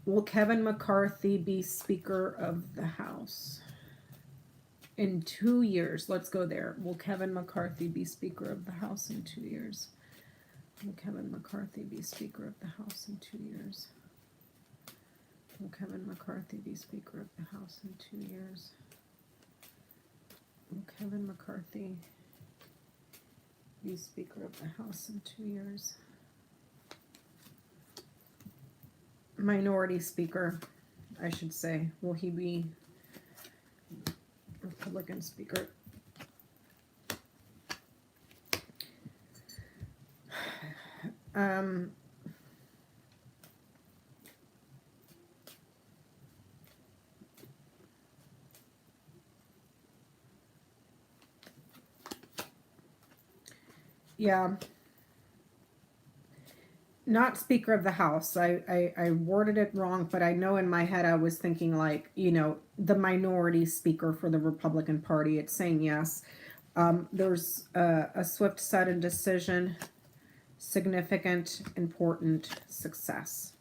Will Kevin McCarthy be Speaker of the House? In 2 years, let's go there. Will Kevin McCarthy be Speaker of the House in 2 years? Will Kevin McCarthy be Speaker of the House in 2 years? Will Kevin McCarthy be Speaker of the House in 2 years? Will Kevin McCarthy be Speaker of the House in 2 years? minority speaker, I should say. Will he be Republican speaker? Yeah. Not Speaker of the House. I worded it wrong, but I know in my head I was thinking like, you know, the minority speaker for the Republican Party. It's saying yes. There's a swift, sudden decision, significant, important success.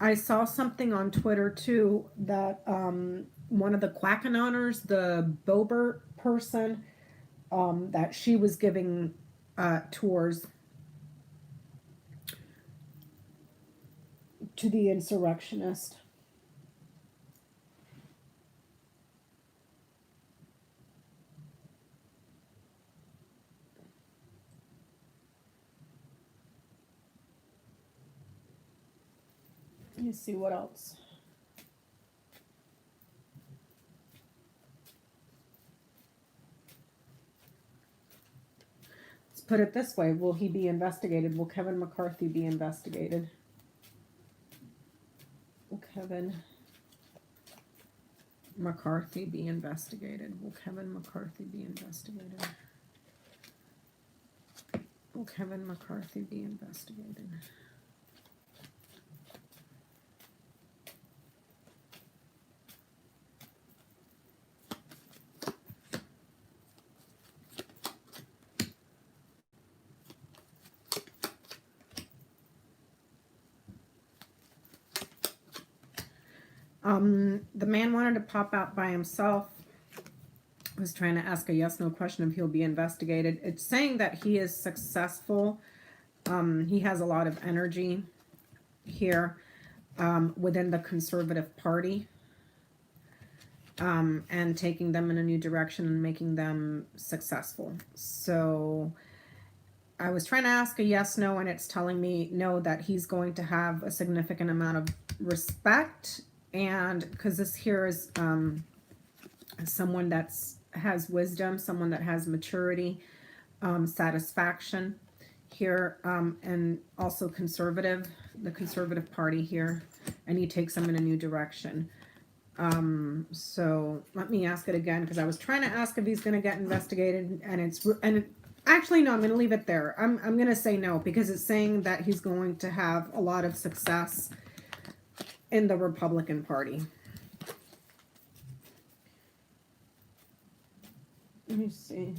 I saw something on Twitter too that one of the Quackanoners, the Bobert person, that she was giving tours to the insurrectionist. Let me see what else. Let's put it this way. Will he be investigated? Will Kevin McCarthy be investigated? Will Kevin McCarthy be investigated? Will Kevin McCarthy be investigated? Will Kevin McCarthy be investigated? The man wanted to pop out by himself. Was trying to ask a yes/no question if he'll be investigated. It's saying that he is successful. He has a lot of energy here within the Conservative Party, and taking them in a new direction and making them successful. So I was trying to ask a yes/no, and it's telling me no, that he's going to have a significant amount of respect. And because this here is someone that's has wisdom, someone that has maturity, satisfaction here, and also conservative, the Conservative Party here, and he takes them in a new direction. So let me ask it again, because I was trying to ask if he's going to get investigated, and actually no, I'm going to leave it there. I'm going to say no, because it's saying that he's going to have a lot of success in the Republican Party. Let me see.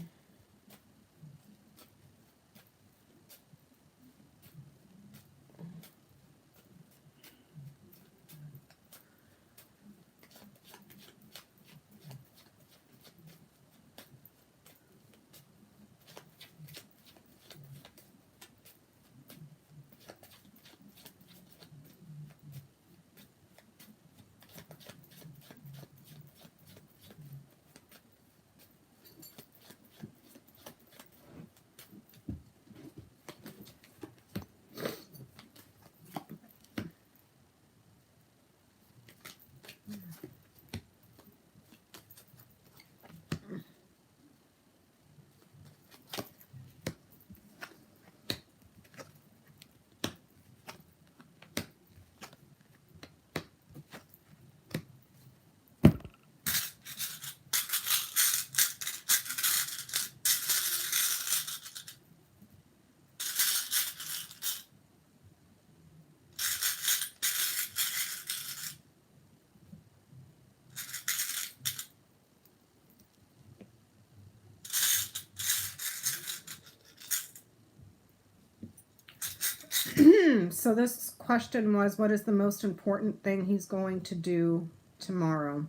So this question was, what is the most important thing he's going to do tomorrow?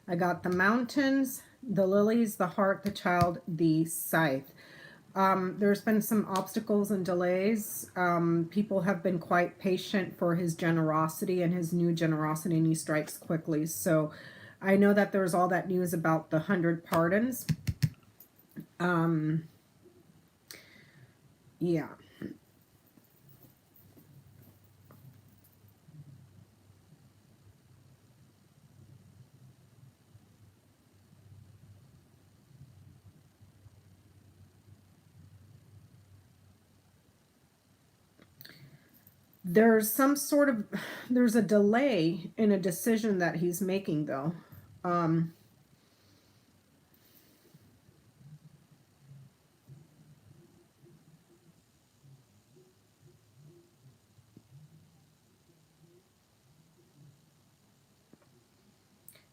I got the mountains, the lilies, the heart, the child, the scythe. There's been some obstacles and delays. People have been quite patient for his generosity and his new generosity, and he strikes quickly. So I know that there's all that news about the 100 pardons. Yeah. There's some sort of, there's a delay in a decision that he's making though.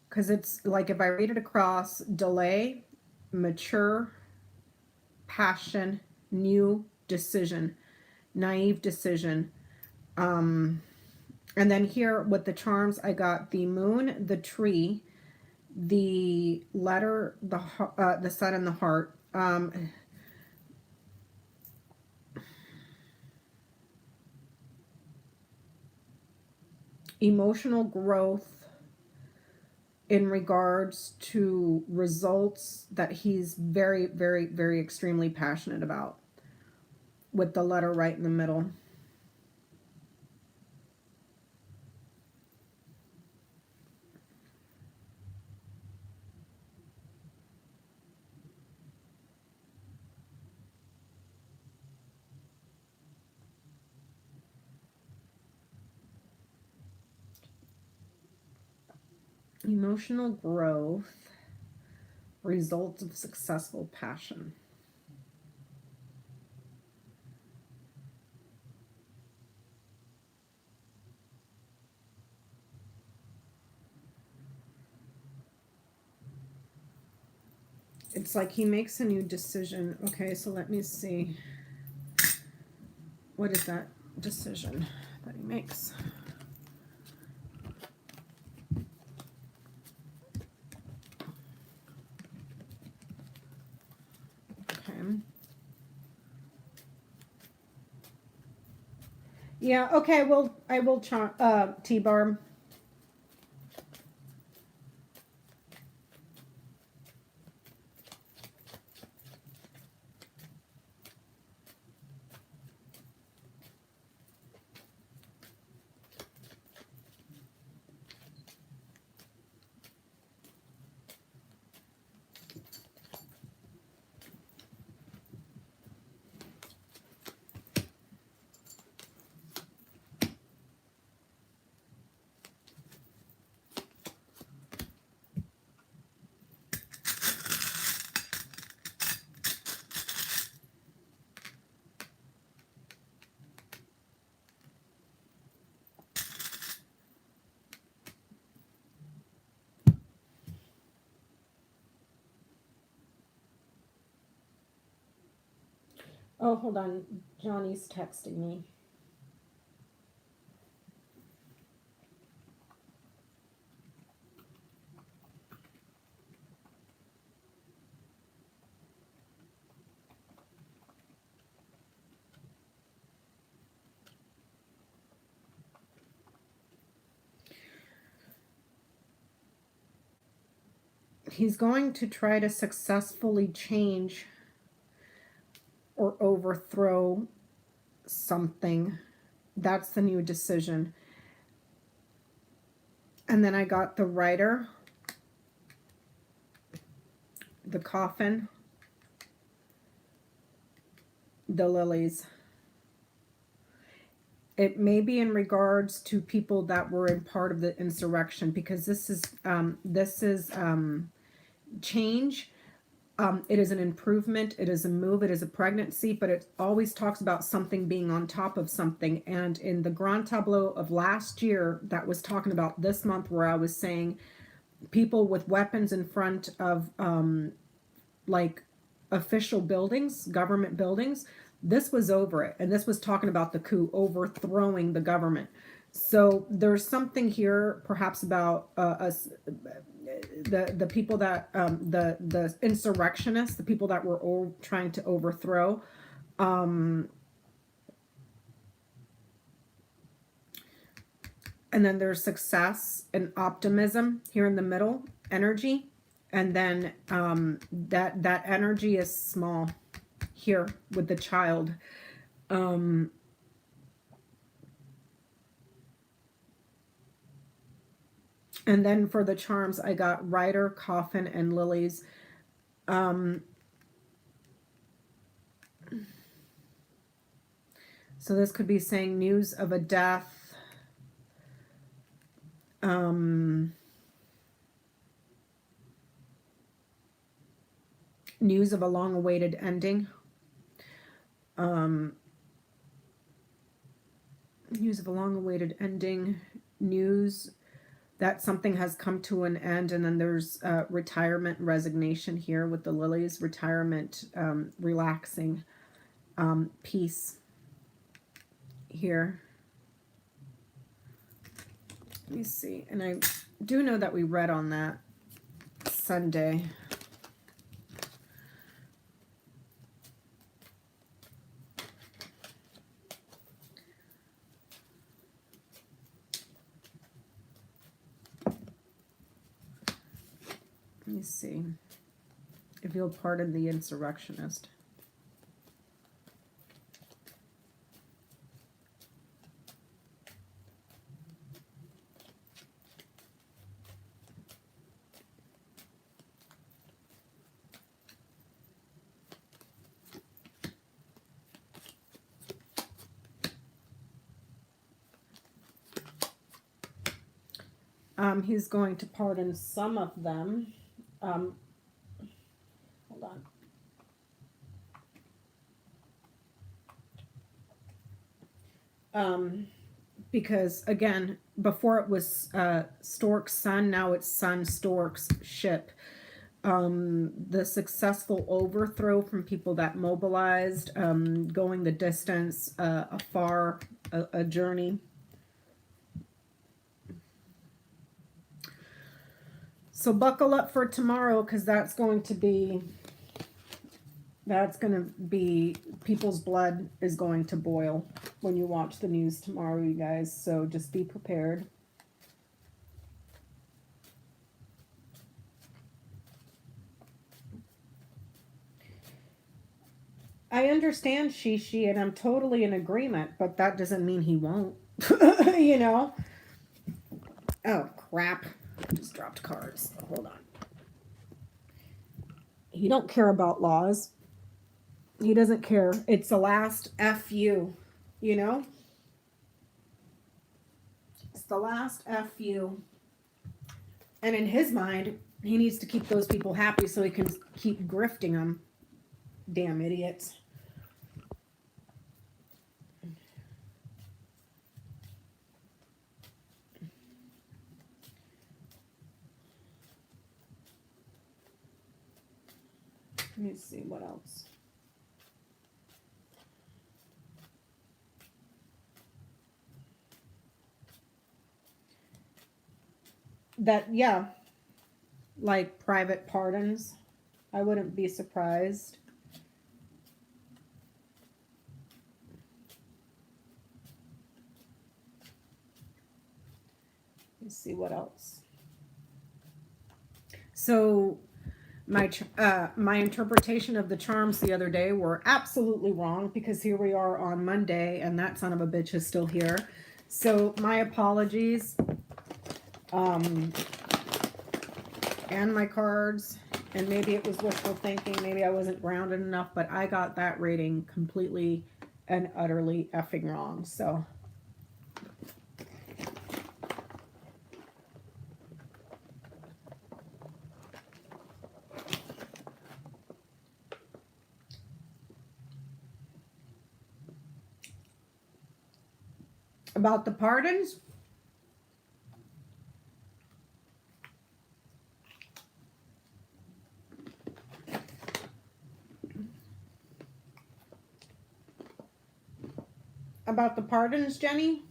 Because it's like, if I read it across, delay, mature, passion, new decision, naive decision. And then here with the charms, I got the moon, the tree, the letter, the sun, and the heart. Emotional growth in regards to results that he's very, very, very extremely passionate about, with the letter right in the middle. Emotional growth, results of successful passion. It's like he makes a new decision. Okay, so let me see. What is that decision that he makes? Okay. Yeah, okay, well, I will T-bar. Oh, hold on. Johnny's texting me. He's going to try to successfully change or overthrow something. That's the new decision. And then I got the writer, the coffin, the lilies. It may be in regards to people that were in part of the insurrection, because this is change. It is an improvement, it is a move, it is a pregnancy, but it always talks about something being on top of something. And in the Grand Tableau of last year, that was talking about this month, where I was saying people with weapons in front of like official buildings, government buildings, this was over it. And this was talking about the coup, overthrowing the government. So there's something here perhaps about the people that the insurrectionists, the people that were trying to overthrow. And then there's success and optimism here in the middle, energy. And then that energy is small here with the child. And then for the charms, I got rider, coffin, and lilies. So this could be saying news of a death. News of a long-awaited ending. News of a long-awaited ending. News that something has come to an end. And then there's retirement, resignation here with the lilies. Retirement, relaxing, peace here. Let me see. And I do know that we read on that Sunday. Let me see. If you'll pardon the insurrectionist. He's going to pardon some of them. Hold on. Because again, before it was Stork's son, now it's son Stork's ship. The successful overthrow from people that mobilized, going the distance, afar, a journey. So buckle up for tomorrow, because that's going to be, people's blood is going to boil when you watch the news tomorrow, you guys. So just be prepared. I understand Shishi, and I'm totally in agreement, but that doesn't mean he won't. You know? Oh, crap. I just dropped cards. Hold on. He don't care about laws. He doesn't care. It's the last FU, you know? It's the last FU. And in his mind, he needs to keep those people happy so he can keep grifting them. Damn idiots. Let me see what else. That, yeah, like private pardons. I wouldn't be surprised. Let's see what else. So my interpretation of the charms the other day were absolutely wrong, because here we are on Monday and that son of a bitch is still here. So my apologies. And my cards, and maybe it was wishful thinking, maybe I wasn't grounded enough, but I got that rating completely and utterly effing wrong. So about the pardons, Jenny.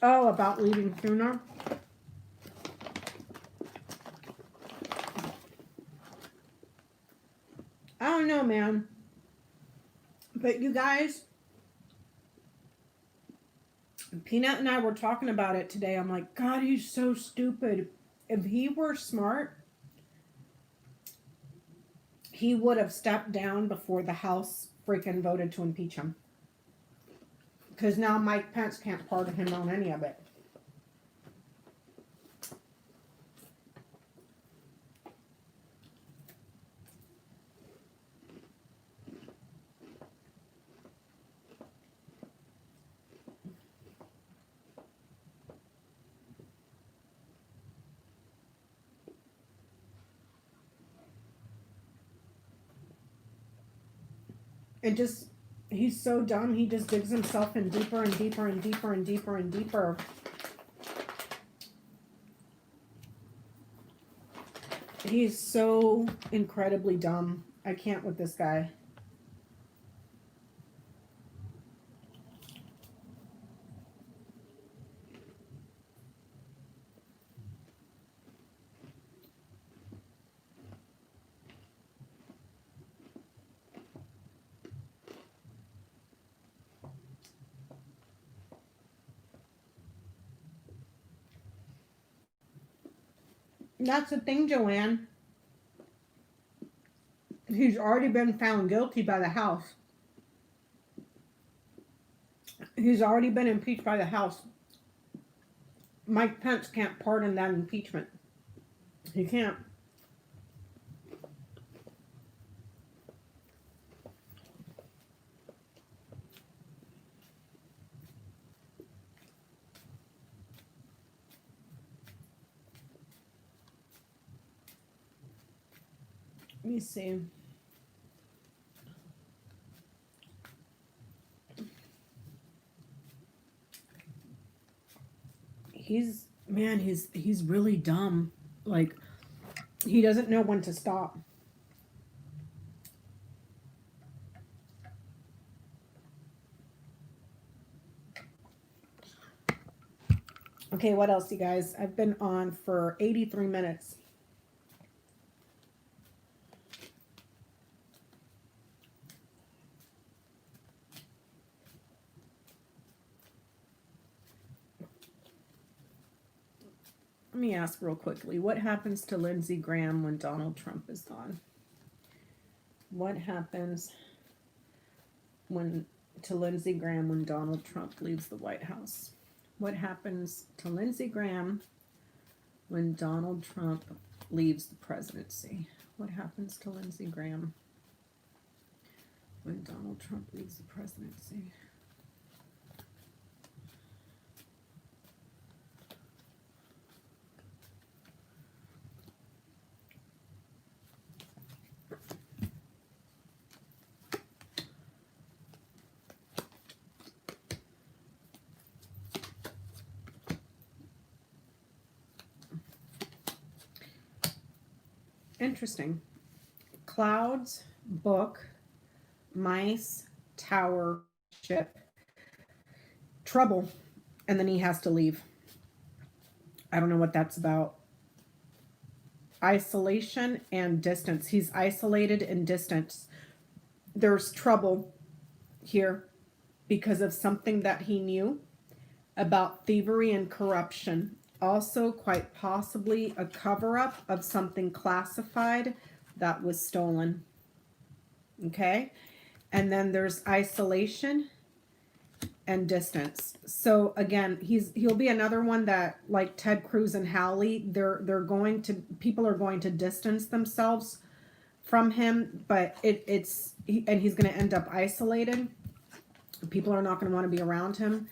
Oh, about leaving sooner? I don't know, man. But you guys, Peanut and I were talking about it today. I'm like, God, he's so stupid. If he were smart, he would have stepped down before the House freaking voted to impeach him. Because now Mike Pence can't pardon him on any of it. It just, he's so dumb. He just digs himself in deeper and deeper and deeper and deeper and deeper. He's so incredibly dumb. I can't with this guy. That's the thing, Joanne. He's already been found guilty by the House. He's already been impeached by the House. Mike Pence can't pardon that impeachment. He can't. Let me see. He's really dumb. Like, he doesn't know when to stop. Okay, what else, you guys? I've been on for 83 minutes. Let me ask real quickly, what happens to Lindsey Graham when Donald Trump is gone? What happens to Lindsey Graham when Donald Trump leaves the White House? What happens to Lindsey Graham when Donald Trump leaves the presidency? What happens to Lindsey Graham when Donald Trump leaves the presidency? Interesting. Clouds, book, mice, tower, ship, trouble, and then he has to leave. I don't know what that's about. Isolation and distance. He's isolated and distance. There's trouble here because of something that he knew about thievery and corruption. Also, quite possibly a cover-up of something classified that was stolen. Okay? And then there's isolation and distance. So again, he'll be another one that, like Ted Cruz and Howley, people are going to distance themselves from him, but he's going to end up isolated. People are not going to want to be around him.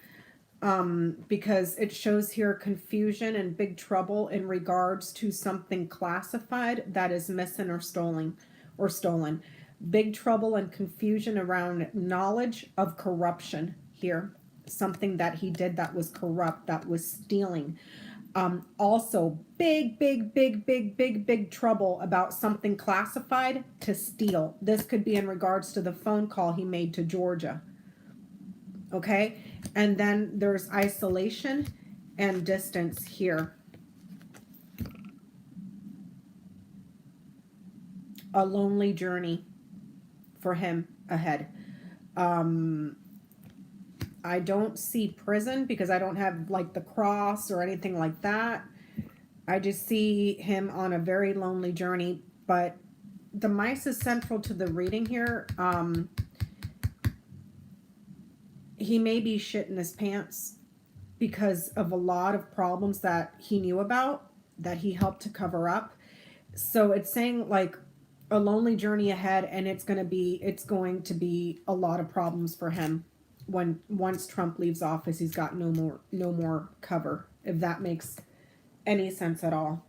Because it shows here confusion and big trouble in regards to something classified that is missing or stolen. Big trouble and confusion around knowledge of corruption here. Something that he did that was corrupt, that was stealing. Also, big trouble about something classified to steal. This could be in regards to the phone call he made to Georgia. Okay? And then there's isolation and distance here. A lonely journey for him ahead. I don't see prison because I don't have like the cross or anything like that. I just see him on a very lonely journey, but the mice is central to the reading here. He may be shitting his pants because of a lot of problems that he knew about that he helped to cover up. So it's saying like a lonely journey ahead, and it's going to be a lot of problems for him when once Trump leaves office. He's got no more cover, if that makes any sense at all.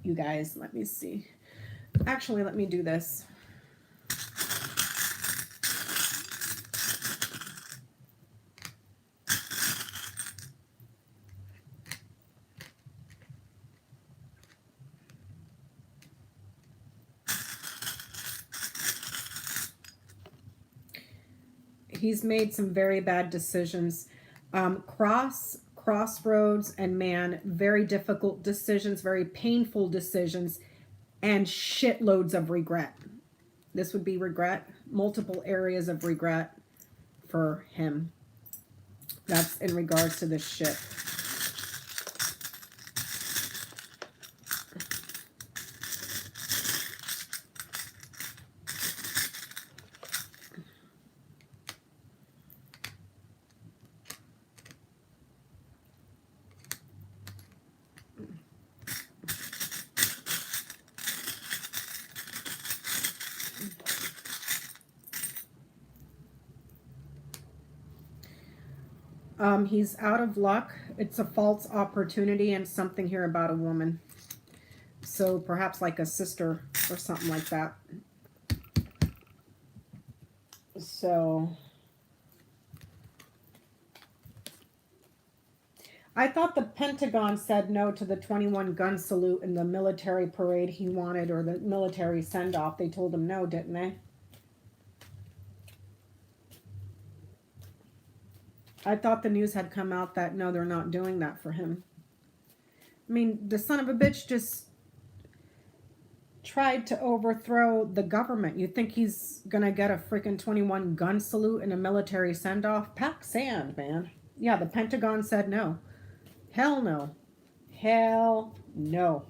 You guys, let me see. Actually, let me do this. He's made some very bad decisions. Crossroads and man, very difficult decisions, very painful decisions, and shitloads of regret. This would be regret, multiple areas of regret for him. That's in regards to this ship. He's out of luck. It's a false opportunity, and something here about a woman. So perhaps like a sister or something like that. So I thought the Pentagon said no to the 21 gun salute and the military parade he wanted, or the military send off. They told him no, didn't they? I thought the news had come out that no, they're not doing that for him. I mean, the son of a bitch just tried to overthrow the government. You think he's gonna get a freaking 21 gun salute and a military send off? Pack sand, man. Yeah, the Pentagon said no. Hell no. Hell no.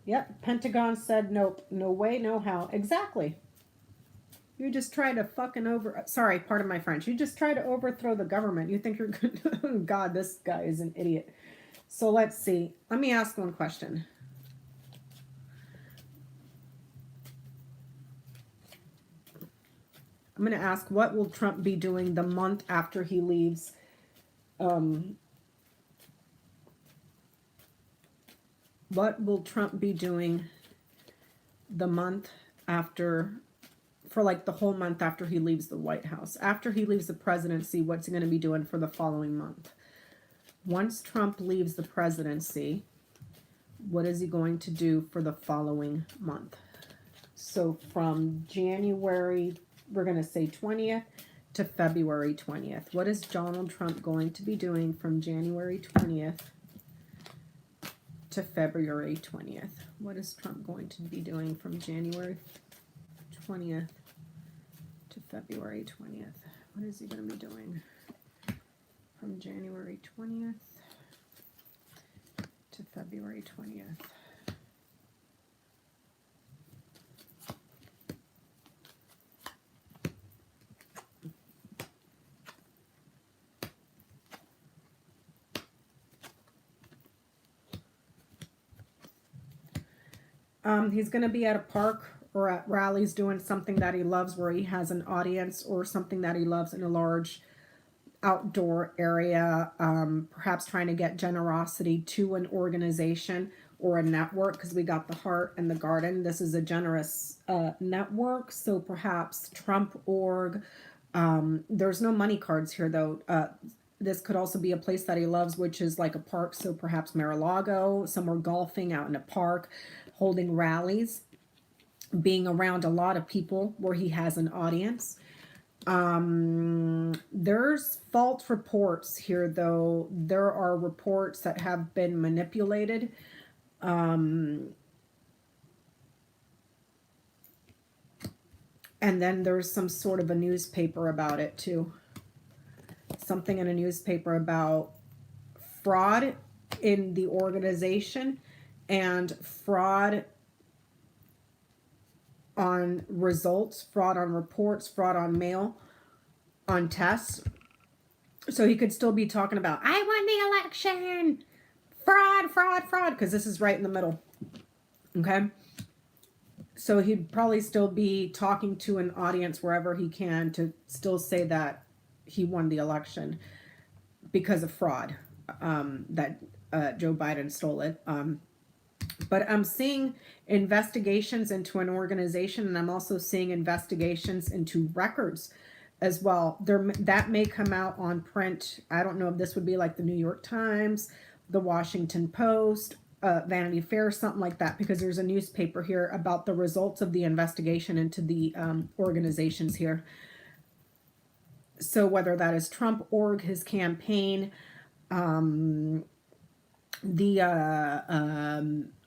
Yep, Pentagon said nope. No way, no how. Exactly. You just try to sorry, pardon my French. You just try to overthrow the government. You think you're good. God, this guy is an idiot. So let's see. Let me ask one question. I'm going to ask, what will Trump be doing the month after he leaves? What will Trump be doing the month after, for like the whole month after he leaves the White House? After he leaves the presidency, what's he going to be doing for the following month? Once Trump leaves the presidency, what is he going to do for the following month? So from January, we're going to say 20th to February 20th. What is Donald Trump going to be doing from January 20th to February 20th? What is Trump going to be doing from January 20th to February 20th? What is he going to be doing from January 20th to February 20th? He's going to be at a park or at rallies doing something that he loves, where he has an audience, or something that he loves in a large outdoor area, perhaps trying to get generosity to an organization or a network, because we got the heart and the garden. This is a generous network, so perhaps Trump.org. There's no money cards here, though. This could also be a place that he loves, which is like a park, so perhaps Mar-a-Lago, somewhere golfing out in a park, holding rallies. being around a lot of people where he has an audience. There's false reports here, though. There are reports that have been manipulated. And then there's some sort of a newspaper about it too. Something in a newspaper about fraud in the organization and fraud on results, fraud on reports, fraud on mail, on tests. So he could still be talking about, I won the election, fraud, fraud, fraud, because this is right in the middle. Okay. So he'd probably still be talking to an audience wherever he can to still say that he won the election because of fraud, that Joe Biden stole it. But I'm seeing investigations into an organization, and I'm also seeing investigations into records as well. That may come out on print. I don't know if this would be like the New York Times, the Washington Post, Vanity Fair, something like that, because there's a newspaper here about the results of the investigation into the organizations here. So whether that is Trump org, his campaign,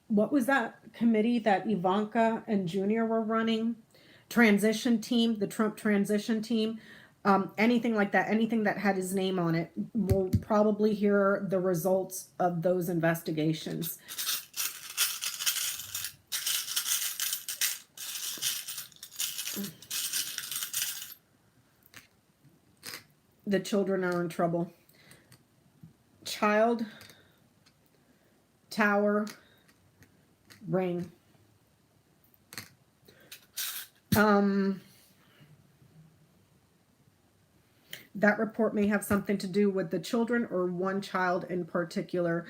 what was that committee that Ivanka and Junior were running? Transition team, the Trump transition team, anything like that, anything that had his name on it, we'll probably hear the results of those investigations. The children are in trouble. Child, tower, ring. That report may have something to do with the children or one child in particular.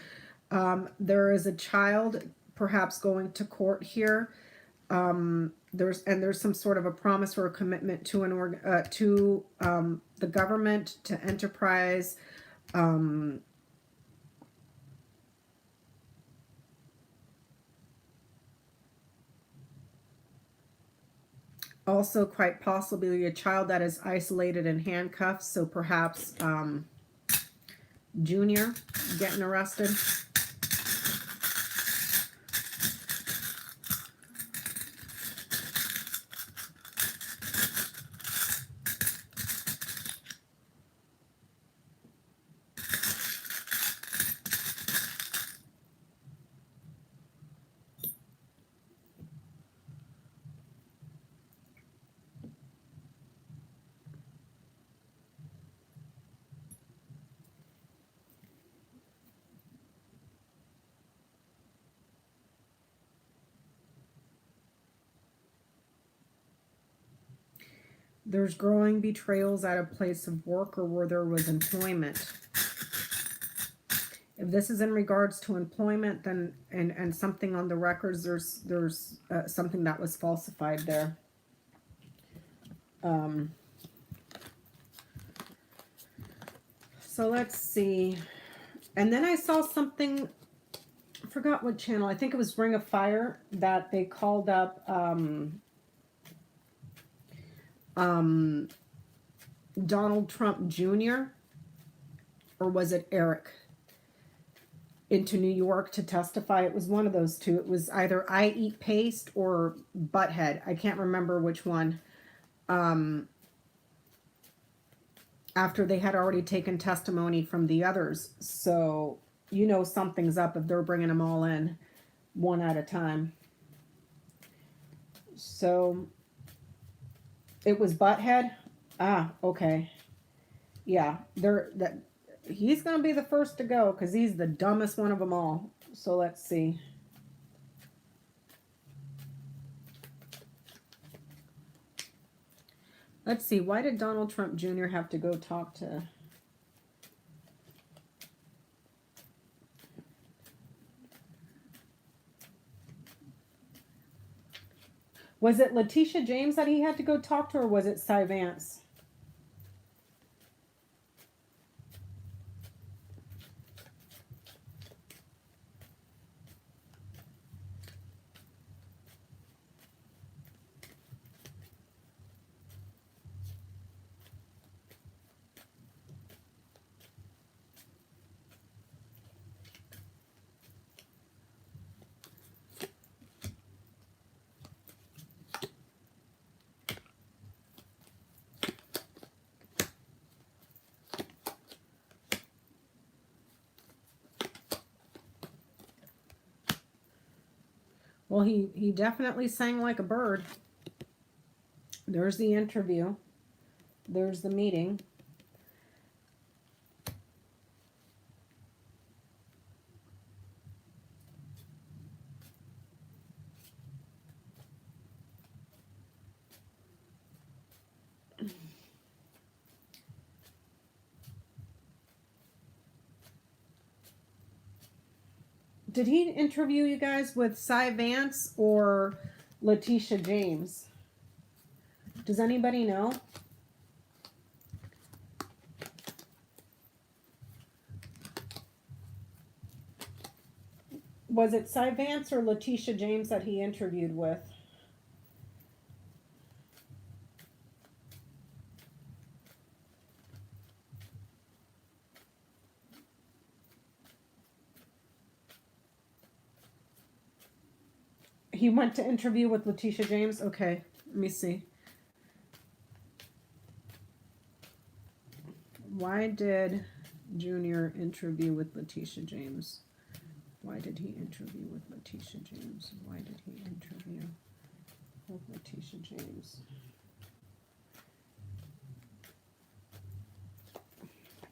There is a child perhaps going to court here. There's some sort of a promise or a commitment to the government, to enterprise. Also, quite possibly a child that is isolated in handcuffs. So perhaps Junior getting arrested. There's growing betrayals at a place of work or where there was employment. If this is in regards to employment, then and something on the records, there's something that was falsified there. So let's see. And then I saw something, I forgot what channel, I think it was Ring of Fire, that they called up Donald Trump Jr., or was it Eric, into New York to testify. It was one of those two. It was either I Eat Paste or Butthead. I can't remember which one. After they had already taken testimony from the others. So, you know something's up if they're bringing them all in one at a time. So, it was Butthead. Ah, okay. Yeah, he's going to be the first to go because he's the dumbest one of them all. So let's see. Let's see. Why did Donald Trump Jr. have to go talk to... Was it Letitia James that he had to go talk to, or was it Cy Vance? Well, he definitely sang like a bird. There's the interview. There's the meeting. Did he interview you guys with Cy Vance or Letitia James? Does anybody know? Was it Cy Vance or Letitia James that he interviewed with? He went to interview with Letitia James? Okay, let me see. Why did Junior interview with Letitia James? Why did he interview with Letitia James? Why did he interview with Letitia James?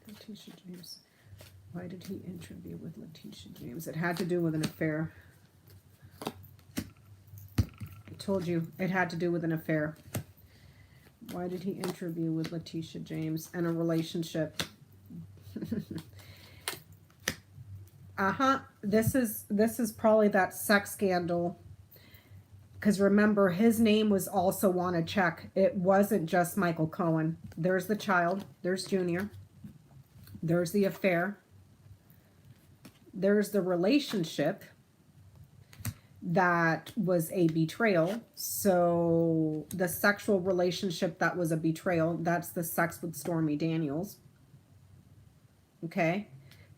Letitia James. Why did he interview with Letitia James? It had to do with an affair. I told you it had to do with an affair. Why did he interview with Letitia James and a relationship? This is probably that sex scandal. Because remember, his name was also on a check. It wasn't just Michael Cohen. There's the child. There's Junior. There's the affair. There's the relationship that was a betrayal. So the sexual relationship that was a betrayal, that's the sex with Stormy Daniels. Okay?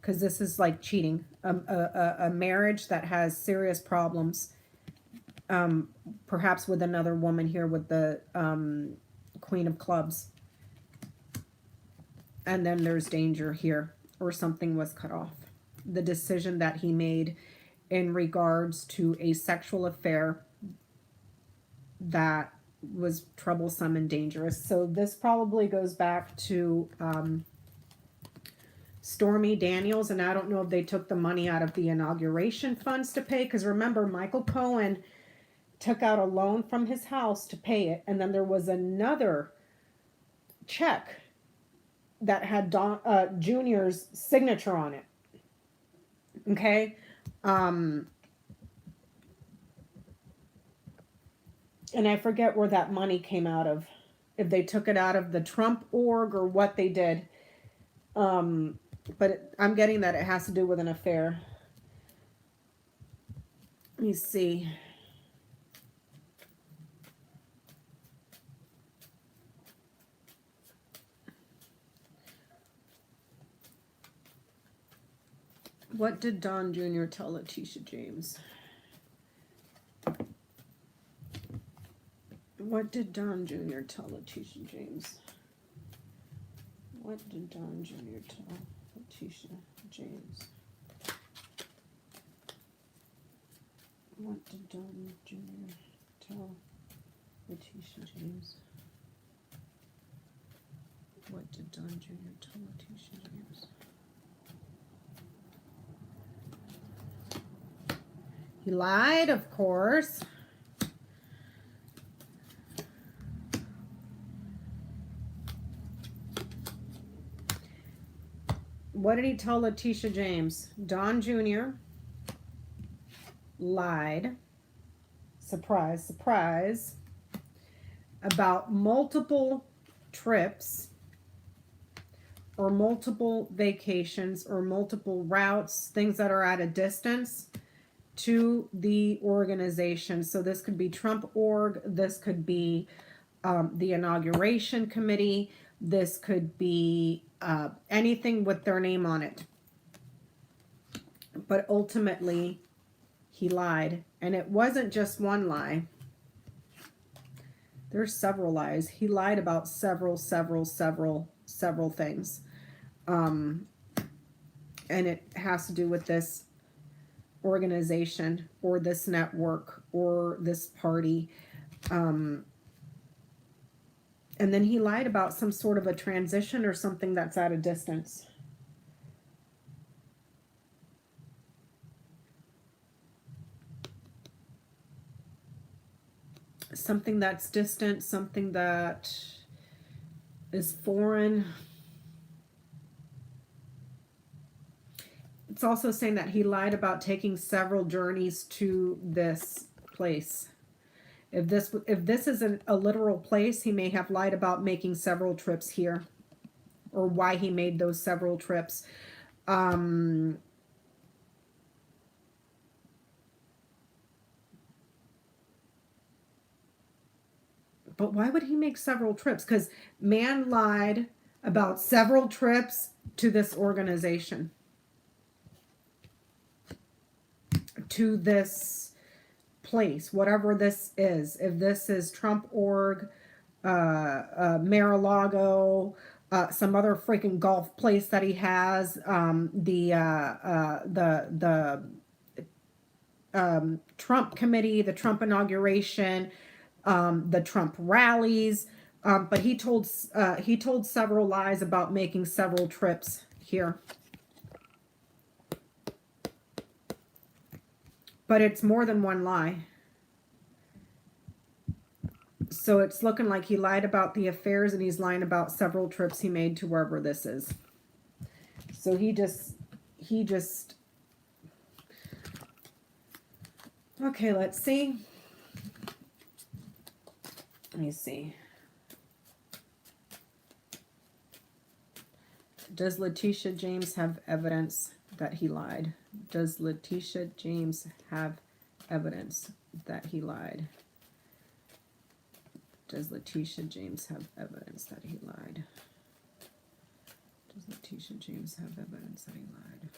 Because this is like cheating. A marriage that has serious problems. Perhaps with another woman here with the Queen of Clubs. And then there's danger here, or something was cut off. The decision that he made in regards to a sexual affair that was troublesome and dangerous. So this probably goes back to Stormy Daniels, and I don't know if they took the money out of the inauguration funds to pay, because remember, Michael Cohen took out a loan from his house to pay it, and then there was another check that had Junior's signature on it. Okay? And I forget where that money came out of. If they took it out of the Trump org or what they did. But I'm getting that it has to do with an affair. Let me see. What did Don Jr. tell Letitia James? What did Don Jr. tell Letitia James? What did Don Jr. tell Letitia James? What did Don Jr. tell Letitia James? What did Don Jr. tell Letitia James? He lied, of course. What did he tell Letitia James? Don Jr. lied, surprise, surprise, about multiple trips or multiple vacations or multiple routes, things that are at a distance to the organization. So this could be Trump org, this could be the inauguration committee, this could be anything with their name on it. But ultimately, he lied. And it wasn't just one lie. There's several lies. He lied about several things. And it has to do with this organization or this network or this party. And then he lied about some sort of a transition or something that's at a distance. Something that's distant, something that is foreign. It's also saying that he lied about taking several journeys to this place. If this isn't a literal place, he may have lied about making several trips here, or why he made those several trips. But why would he make several trips? Because man lied about several trips to this organization, to this place, whatever this is. If this is Trump org, Mar-a-Lago, some other freaking golf place that he has, the Trump committee, the Trump inauguration, the Trump rallies, but he told several lies about making several trips here. But it's more than one lie. So it's looking like he lied about the affairs, and he's lying about several trips he made to wherever this is. So he just okay, let's see. Let me see. Does Letitia James have evidence that he lied? Does Letitia James have evidence that he lied? Does Letitia James have evidence that he lied? Does Letitia James have evidence that he lied?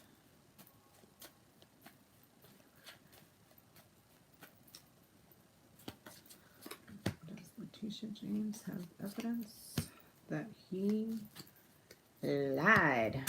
Does Letitia James have evidence that he lied?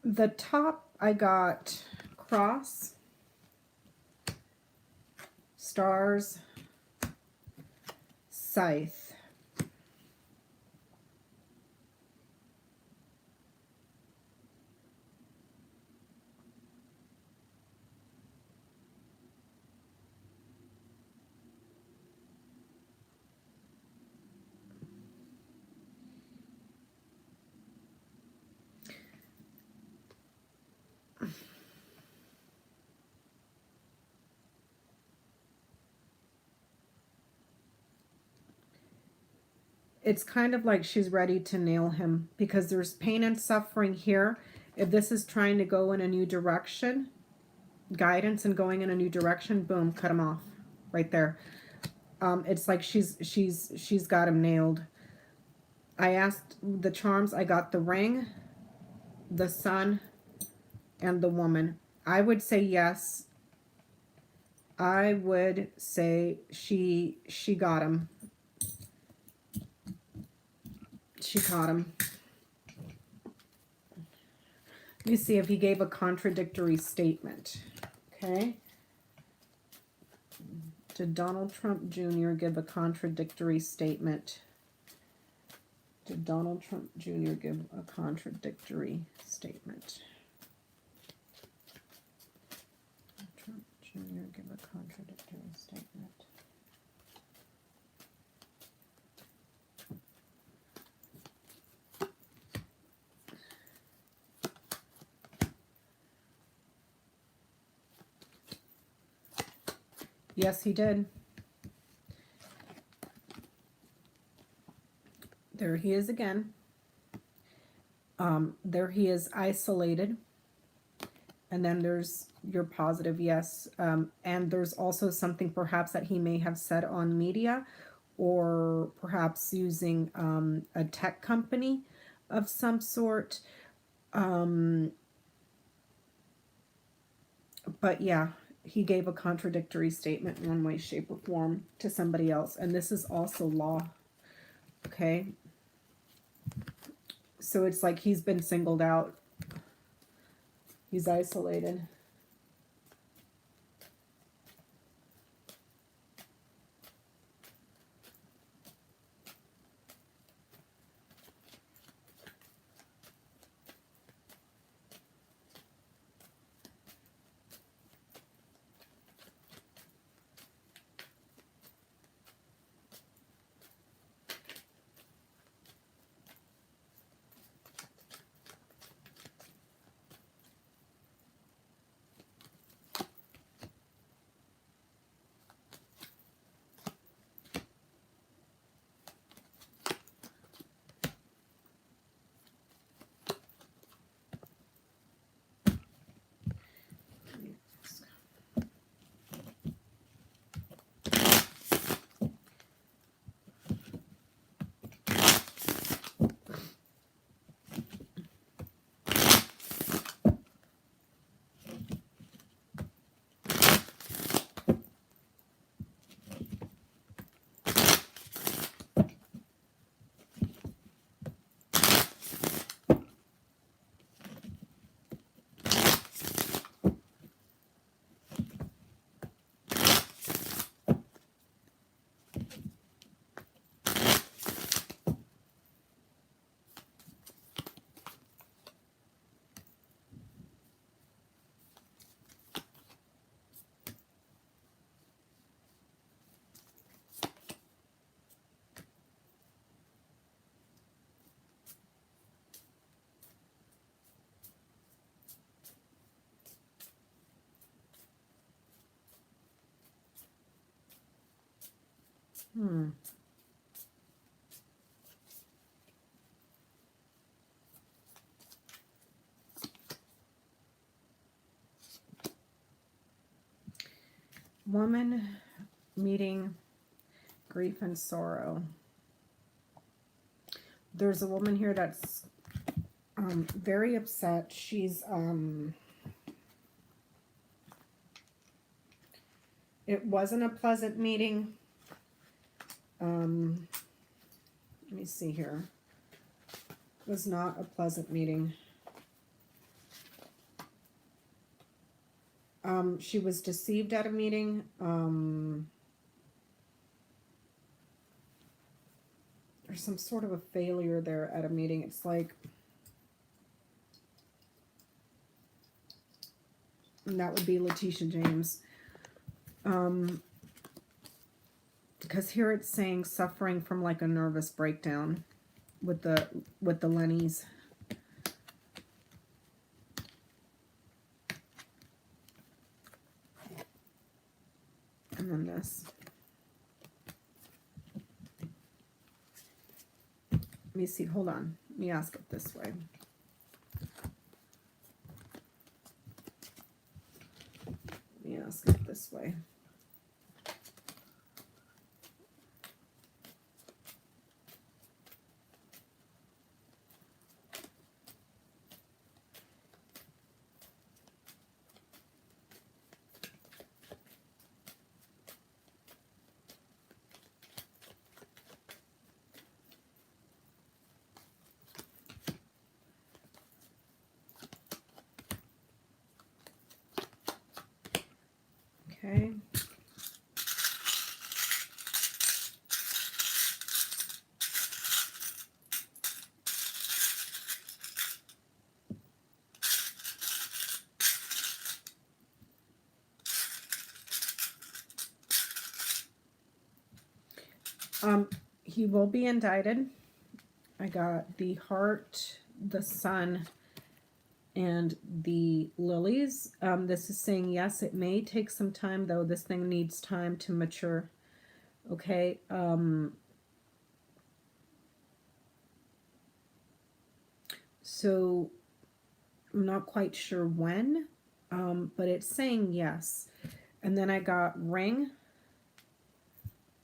The top, I got cross, stars, scythe. It's kind of like she's ready to nail him because there's pain and suffering here. If this is trying to go in a new direction, guidance and going in a new direction, boom, cut him off right there. It's like she's got him nailed. I asked the charms, I got the ring, the sun, and the woman. I would say yes. I would say she got him. She caught him. Let me see if he gave a contradictory statement. Okay. Did Donald Trump Jr. give a contradictory statement? Did Donald Trump Jr. give a contradictory statement? Trump Jr. give a contradictory statement. Yes, he did. There he is again. There he is isolated. And then there's your positive yes. And there's also something perhaps that he may have said on media, or perhaps using a tech company of some sort. But yeah, he gave a contradictory statement in one way, shape, or form to somebody else. And this is also law. Okay. So it's like he's been singled out. He's isolated. Woman meeting grief and sorrow. There's a woman here that's very upset. She's it wasn't a pleasant meeting. Let me see here. It was not a pleasant meeting. She was deceived at a meeting. There's some sort of a failure there at a meeting. It's like, and that would be Letitia James. Because here it's saying suffering from like a nervous breakdown with the Lennies. And then this. Let me see. Hold on. Let me ask it this way. Let me ask it this way. Okay. He will be indicted. I got the heart, the sun, and the lilies. This is saying, yes, it may take some time, though. This thing needs time to mature. Okay. So I'm not quite sure when, but it's saying yes. And then I got ring,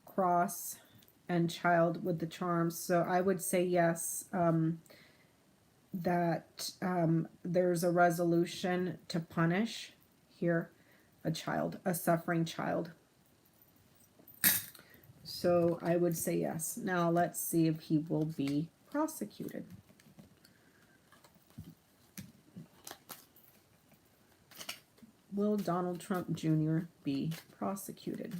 cross, and child with the charms. So I would say yes, that there's a resolution to punish here a child, a suffering child. So I would say yes. Now let's see if he will be prosecuted. Will Donald Trump Jr. be prosecuted?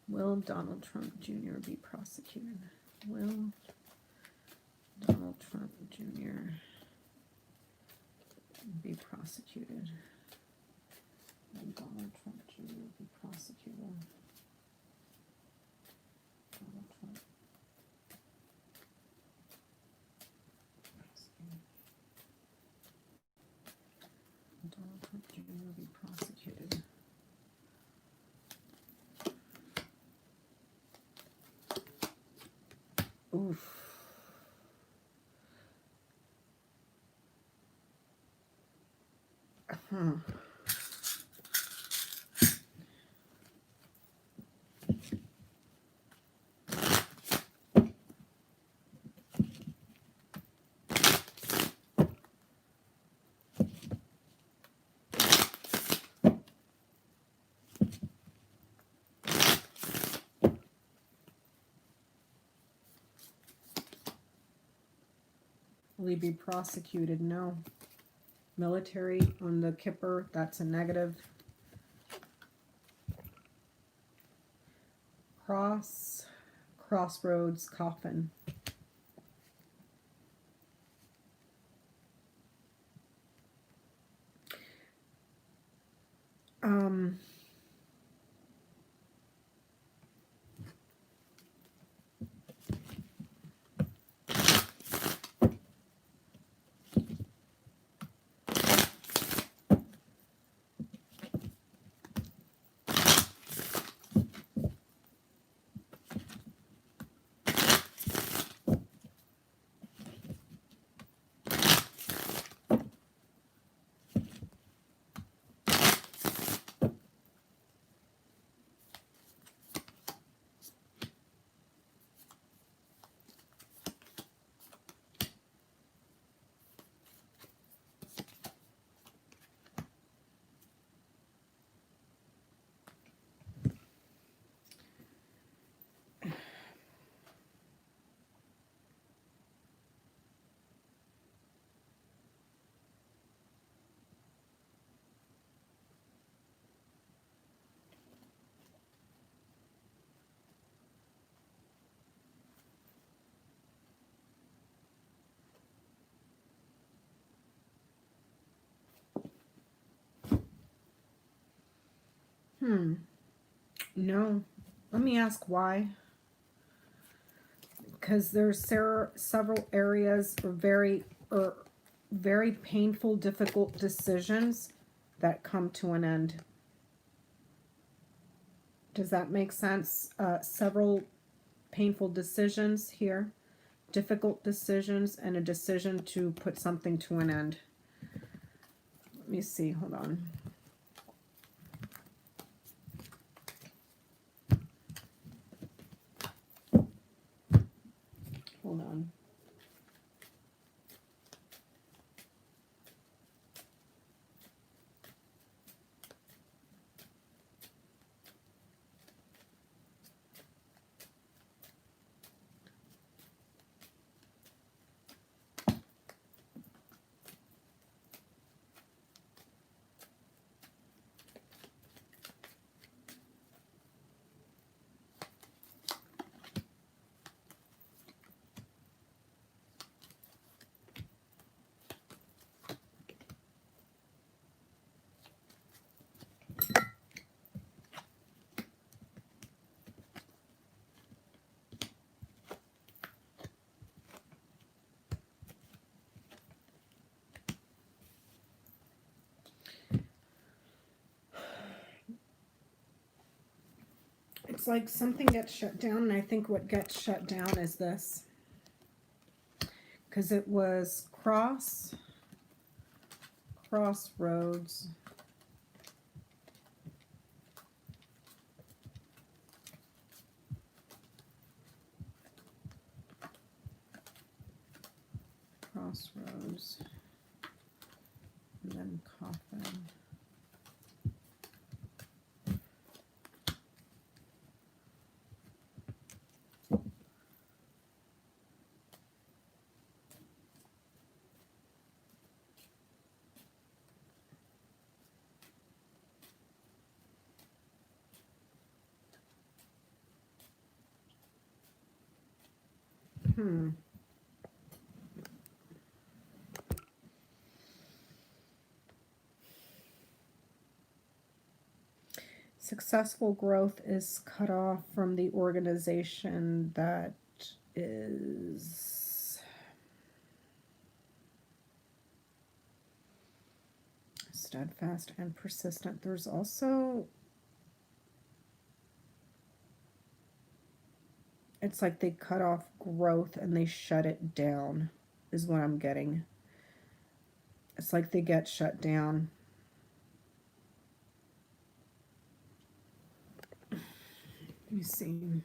Will Donald Trump Jr. be prosecuted? Will Donald Trump Jr. be prosecuted? Will Donald Trump Jr. be prosecuted? Donald Trump. Donald Trump Jr. be prosecuted. Oof. Will he be prosecuted? No. Military on the Kipper, that's a negative. Crossroads, coffin. No. Let me ask why. Because there's several areas of very painful, difficult decisions that come to an end. Does that make sense? Several painful decisions here, difficult decisions, and a decision to put something to an end. Let me see. Hold on. Hold on. like something gets shut down, and I think what gets shut down is this. Because it was crossroads. Crossroads. And then coffin. Successful growth is cut off from the organization that is steadfast and persistent. There's also, it's like they cut off growth and they shut it down, is what I'm getting. It's like they get shut down. Let me see.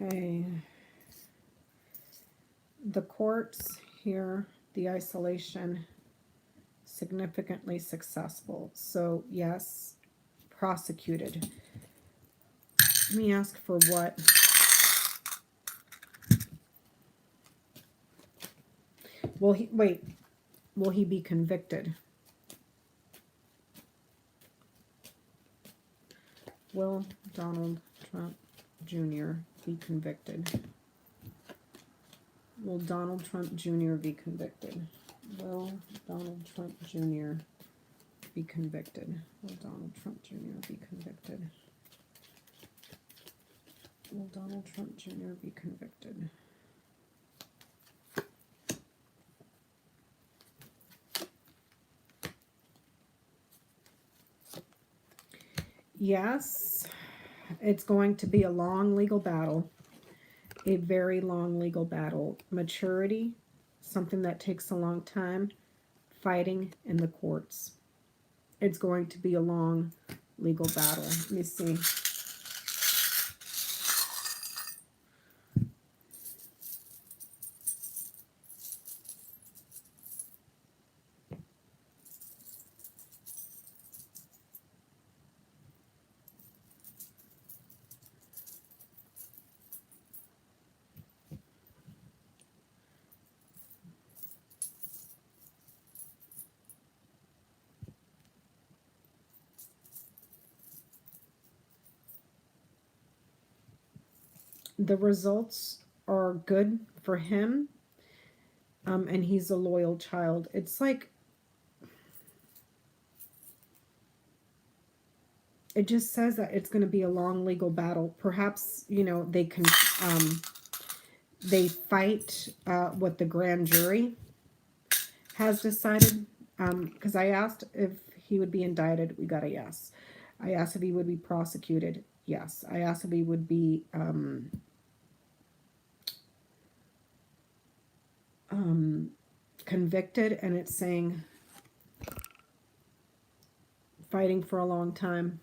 Okay. The courts here, the isolation, significantly successful. So yes, prosecuted. Let me ask for what? Will he, wait, will he be convicted? Will Donald Trump Jr. be convicted? Will Donald Trump Jr. be convicted? Will Donald Trump Jr. be convicted? Will Donald Trump Jr. be convicted? Will Donald Trump Jr. be convicted? Yes, it's going to be a long legal battle. A very long legal battle. Maturity, something that takes a long time. Fighting in the courts. It's going to be a long legal battle. Let me see. The results are good for him, and he's a loyal child. It's like, it just says that it's going to be a long legal battle. Perhaps, you know, they can, they fight what the grand jury has decided. Because I asked if he would be indicted. We got a yes. I asked if he would be prosecuted. Yes. I asked if he would be convicted, and it's saying fighting for a long time.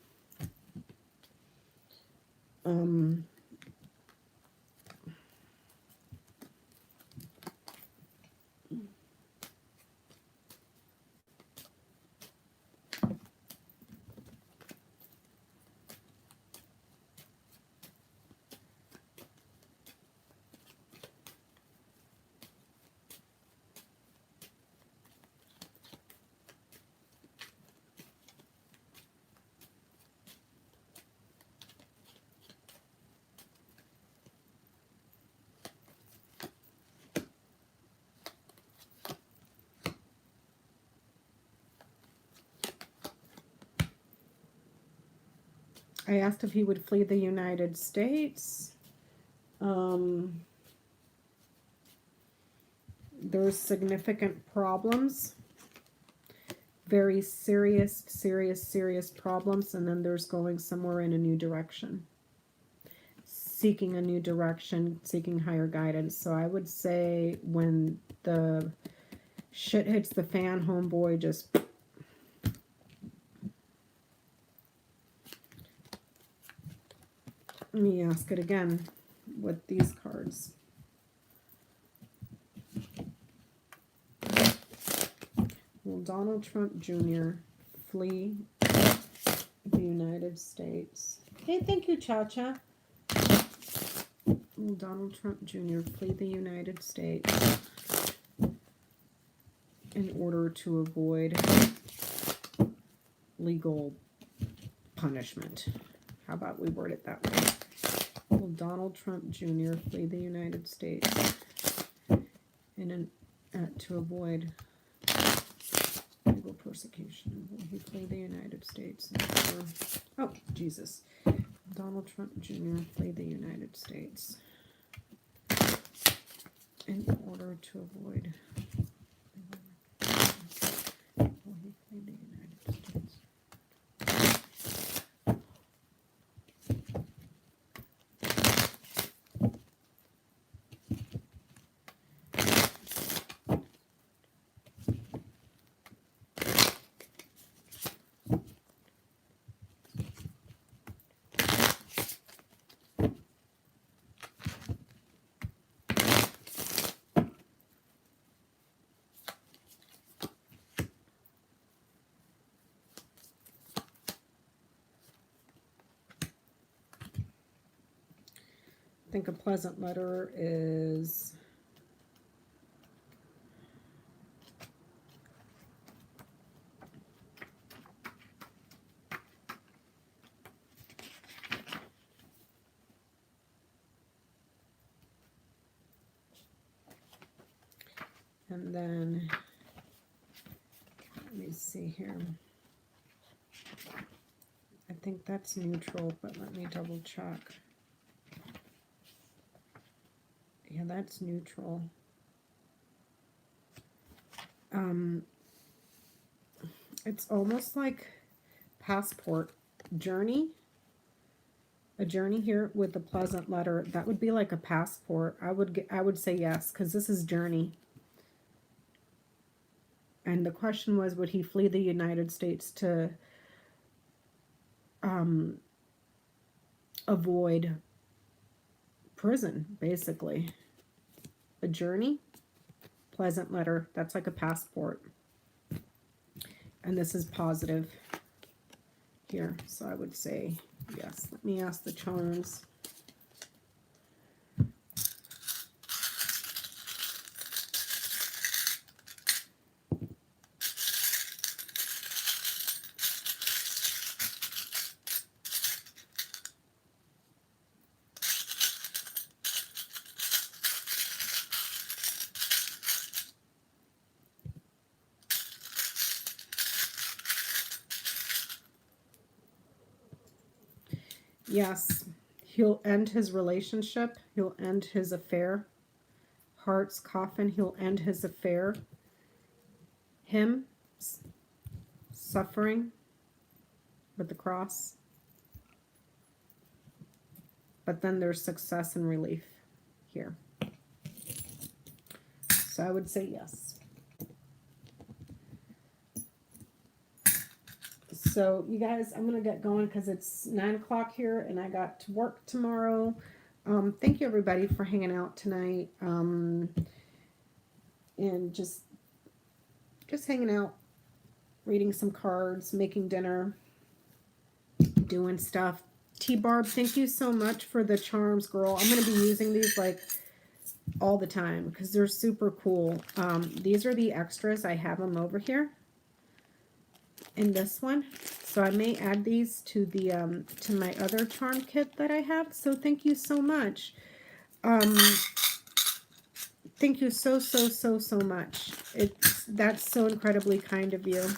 I asked if he would flee the United States. There's significant problems. Very serious, serious, serious problems. And then there's going somewhere in a new direction. Seeking a new direction, seeking higher guidance. So I would say when the shit hits the fan, homeboy just... Let me ask it again with these cards. Will Donald Trump Jr. flee the United States? Hey, thank you, Cha-Cha. Will Donald Trump Jr. flee the United States in order to avoid legal punishment? How about we word it that way? Will Donald Trump Jr. flee the United States to avoid legal persecution? Will he flee the United States? Oh, Jesus. Donald Trump Jr. flee the United States in order to avoid... Will he flee the United States? I think a pleasant letter is... And then, let me see here. I think that's neutral, but let me double check. Yeah, that's neutral. It's almost like passport journey. A journey here with a pleasant letter. That would be like a passport. I would say yes, because this is journey. And the question was, would he flee the United States to avoid prison, basically. A journey, pleasant letter, that's like a passport. And this is positive here, so I would say yes. Let me ask the charms. Yes, he'll end his relationship. He'll end his affair. Heart's coffin, he'll end his affair. Him suffering with the cross. But then there's success and relief here. So I would say yes. So you guys, I'm going to get going because it's 9 o'clock here and I got to work tomorrow. Thank you everybody for hanging out tonight. And just hanging out, reading some cards, making dinner, doing stuff. T-Barb, thank you so much for the charms, girl. I'm going to be using these like all the time because they're super cool. These are the extras. I have them over here in this one. So I may add these to the to my other charm kit that I have. So thank you so much. Thank you so much. That's so incredibly kind of you.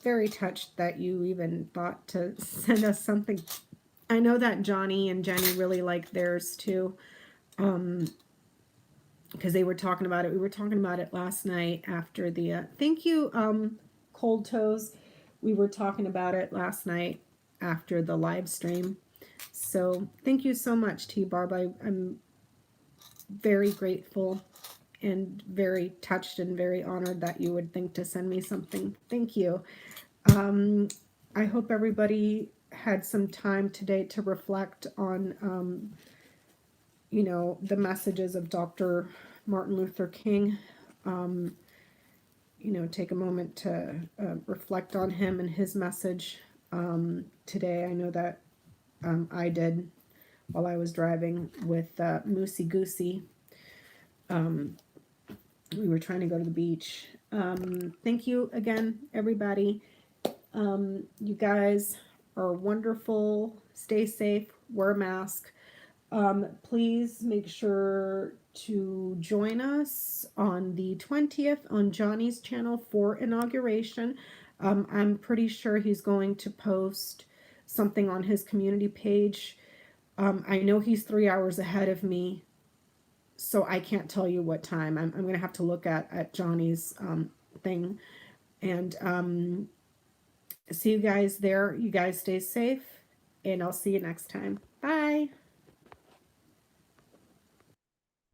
very touched that you even thought to send us something. I know that Johnny and Jenny really like theirs too. Because they were talking about it. We were talking about it last night after the thank you, Cold Toes. We were talking about it last night after the live stream. So thank you so much, T Barb. I'm very grateful and very touched and very honored that you would think to send me something. Thank you. I hope everybody had some time today to reflect on you know, the messages of Dr. Martin Luther King. You know, take a moment to reflect on him and his message today. I know that I did while I was driving with Moosey Goosey. We were trying to go to the beach. Thank you again, everybody. You guys are wonderful. Stay safe. Wear a mask. Please make sure to join us on the 20th on Johnny's channel for inauguration. I'm pretty sure he's going to post something on his community page. I know he's 3 hours ahead of me, so I can't tell you what time. I'm going to have to look at Johnny's thing. And see you guys there. You guys stay safe, and I'll see you next time. Bye.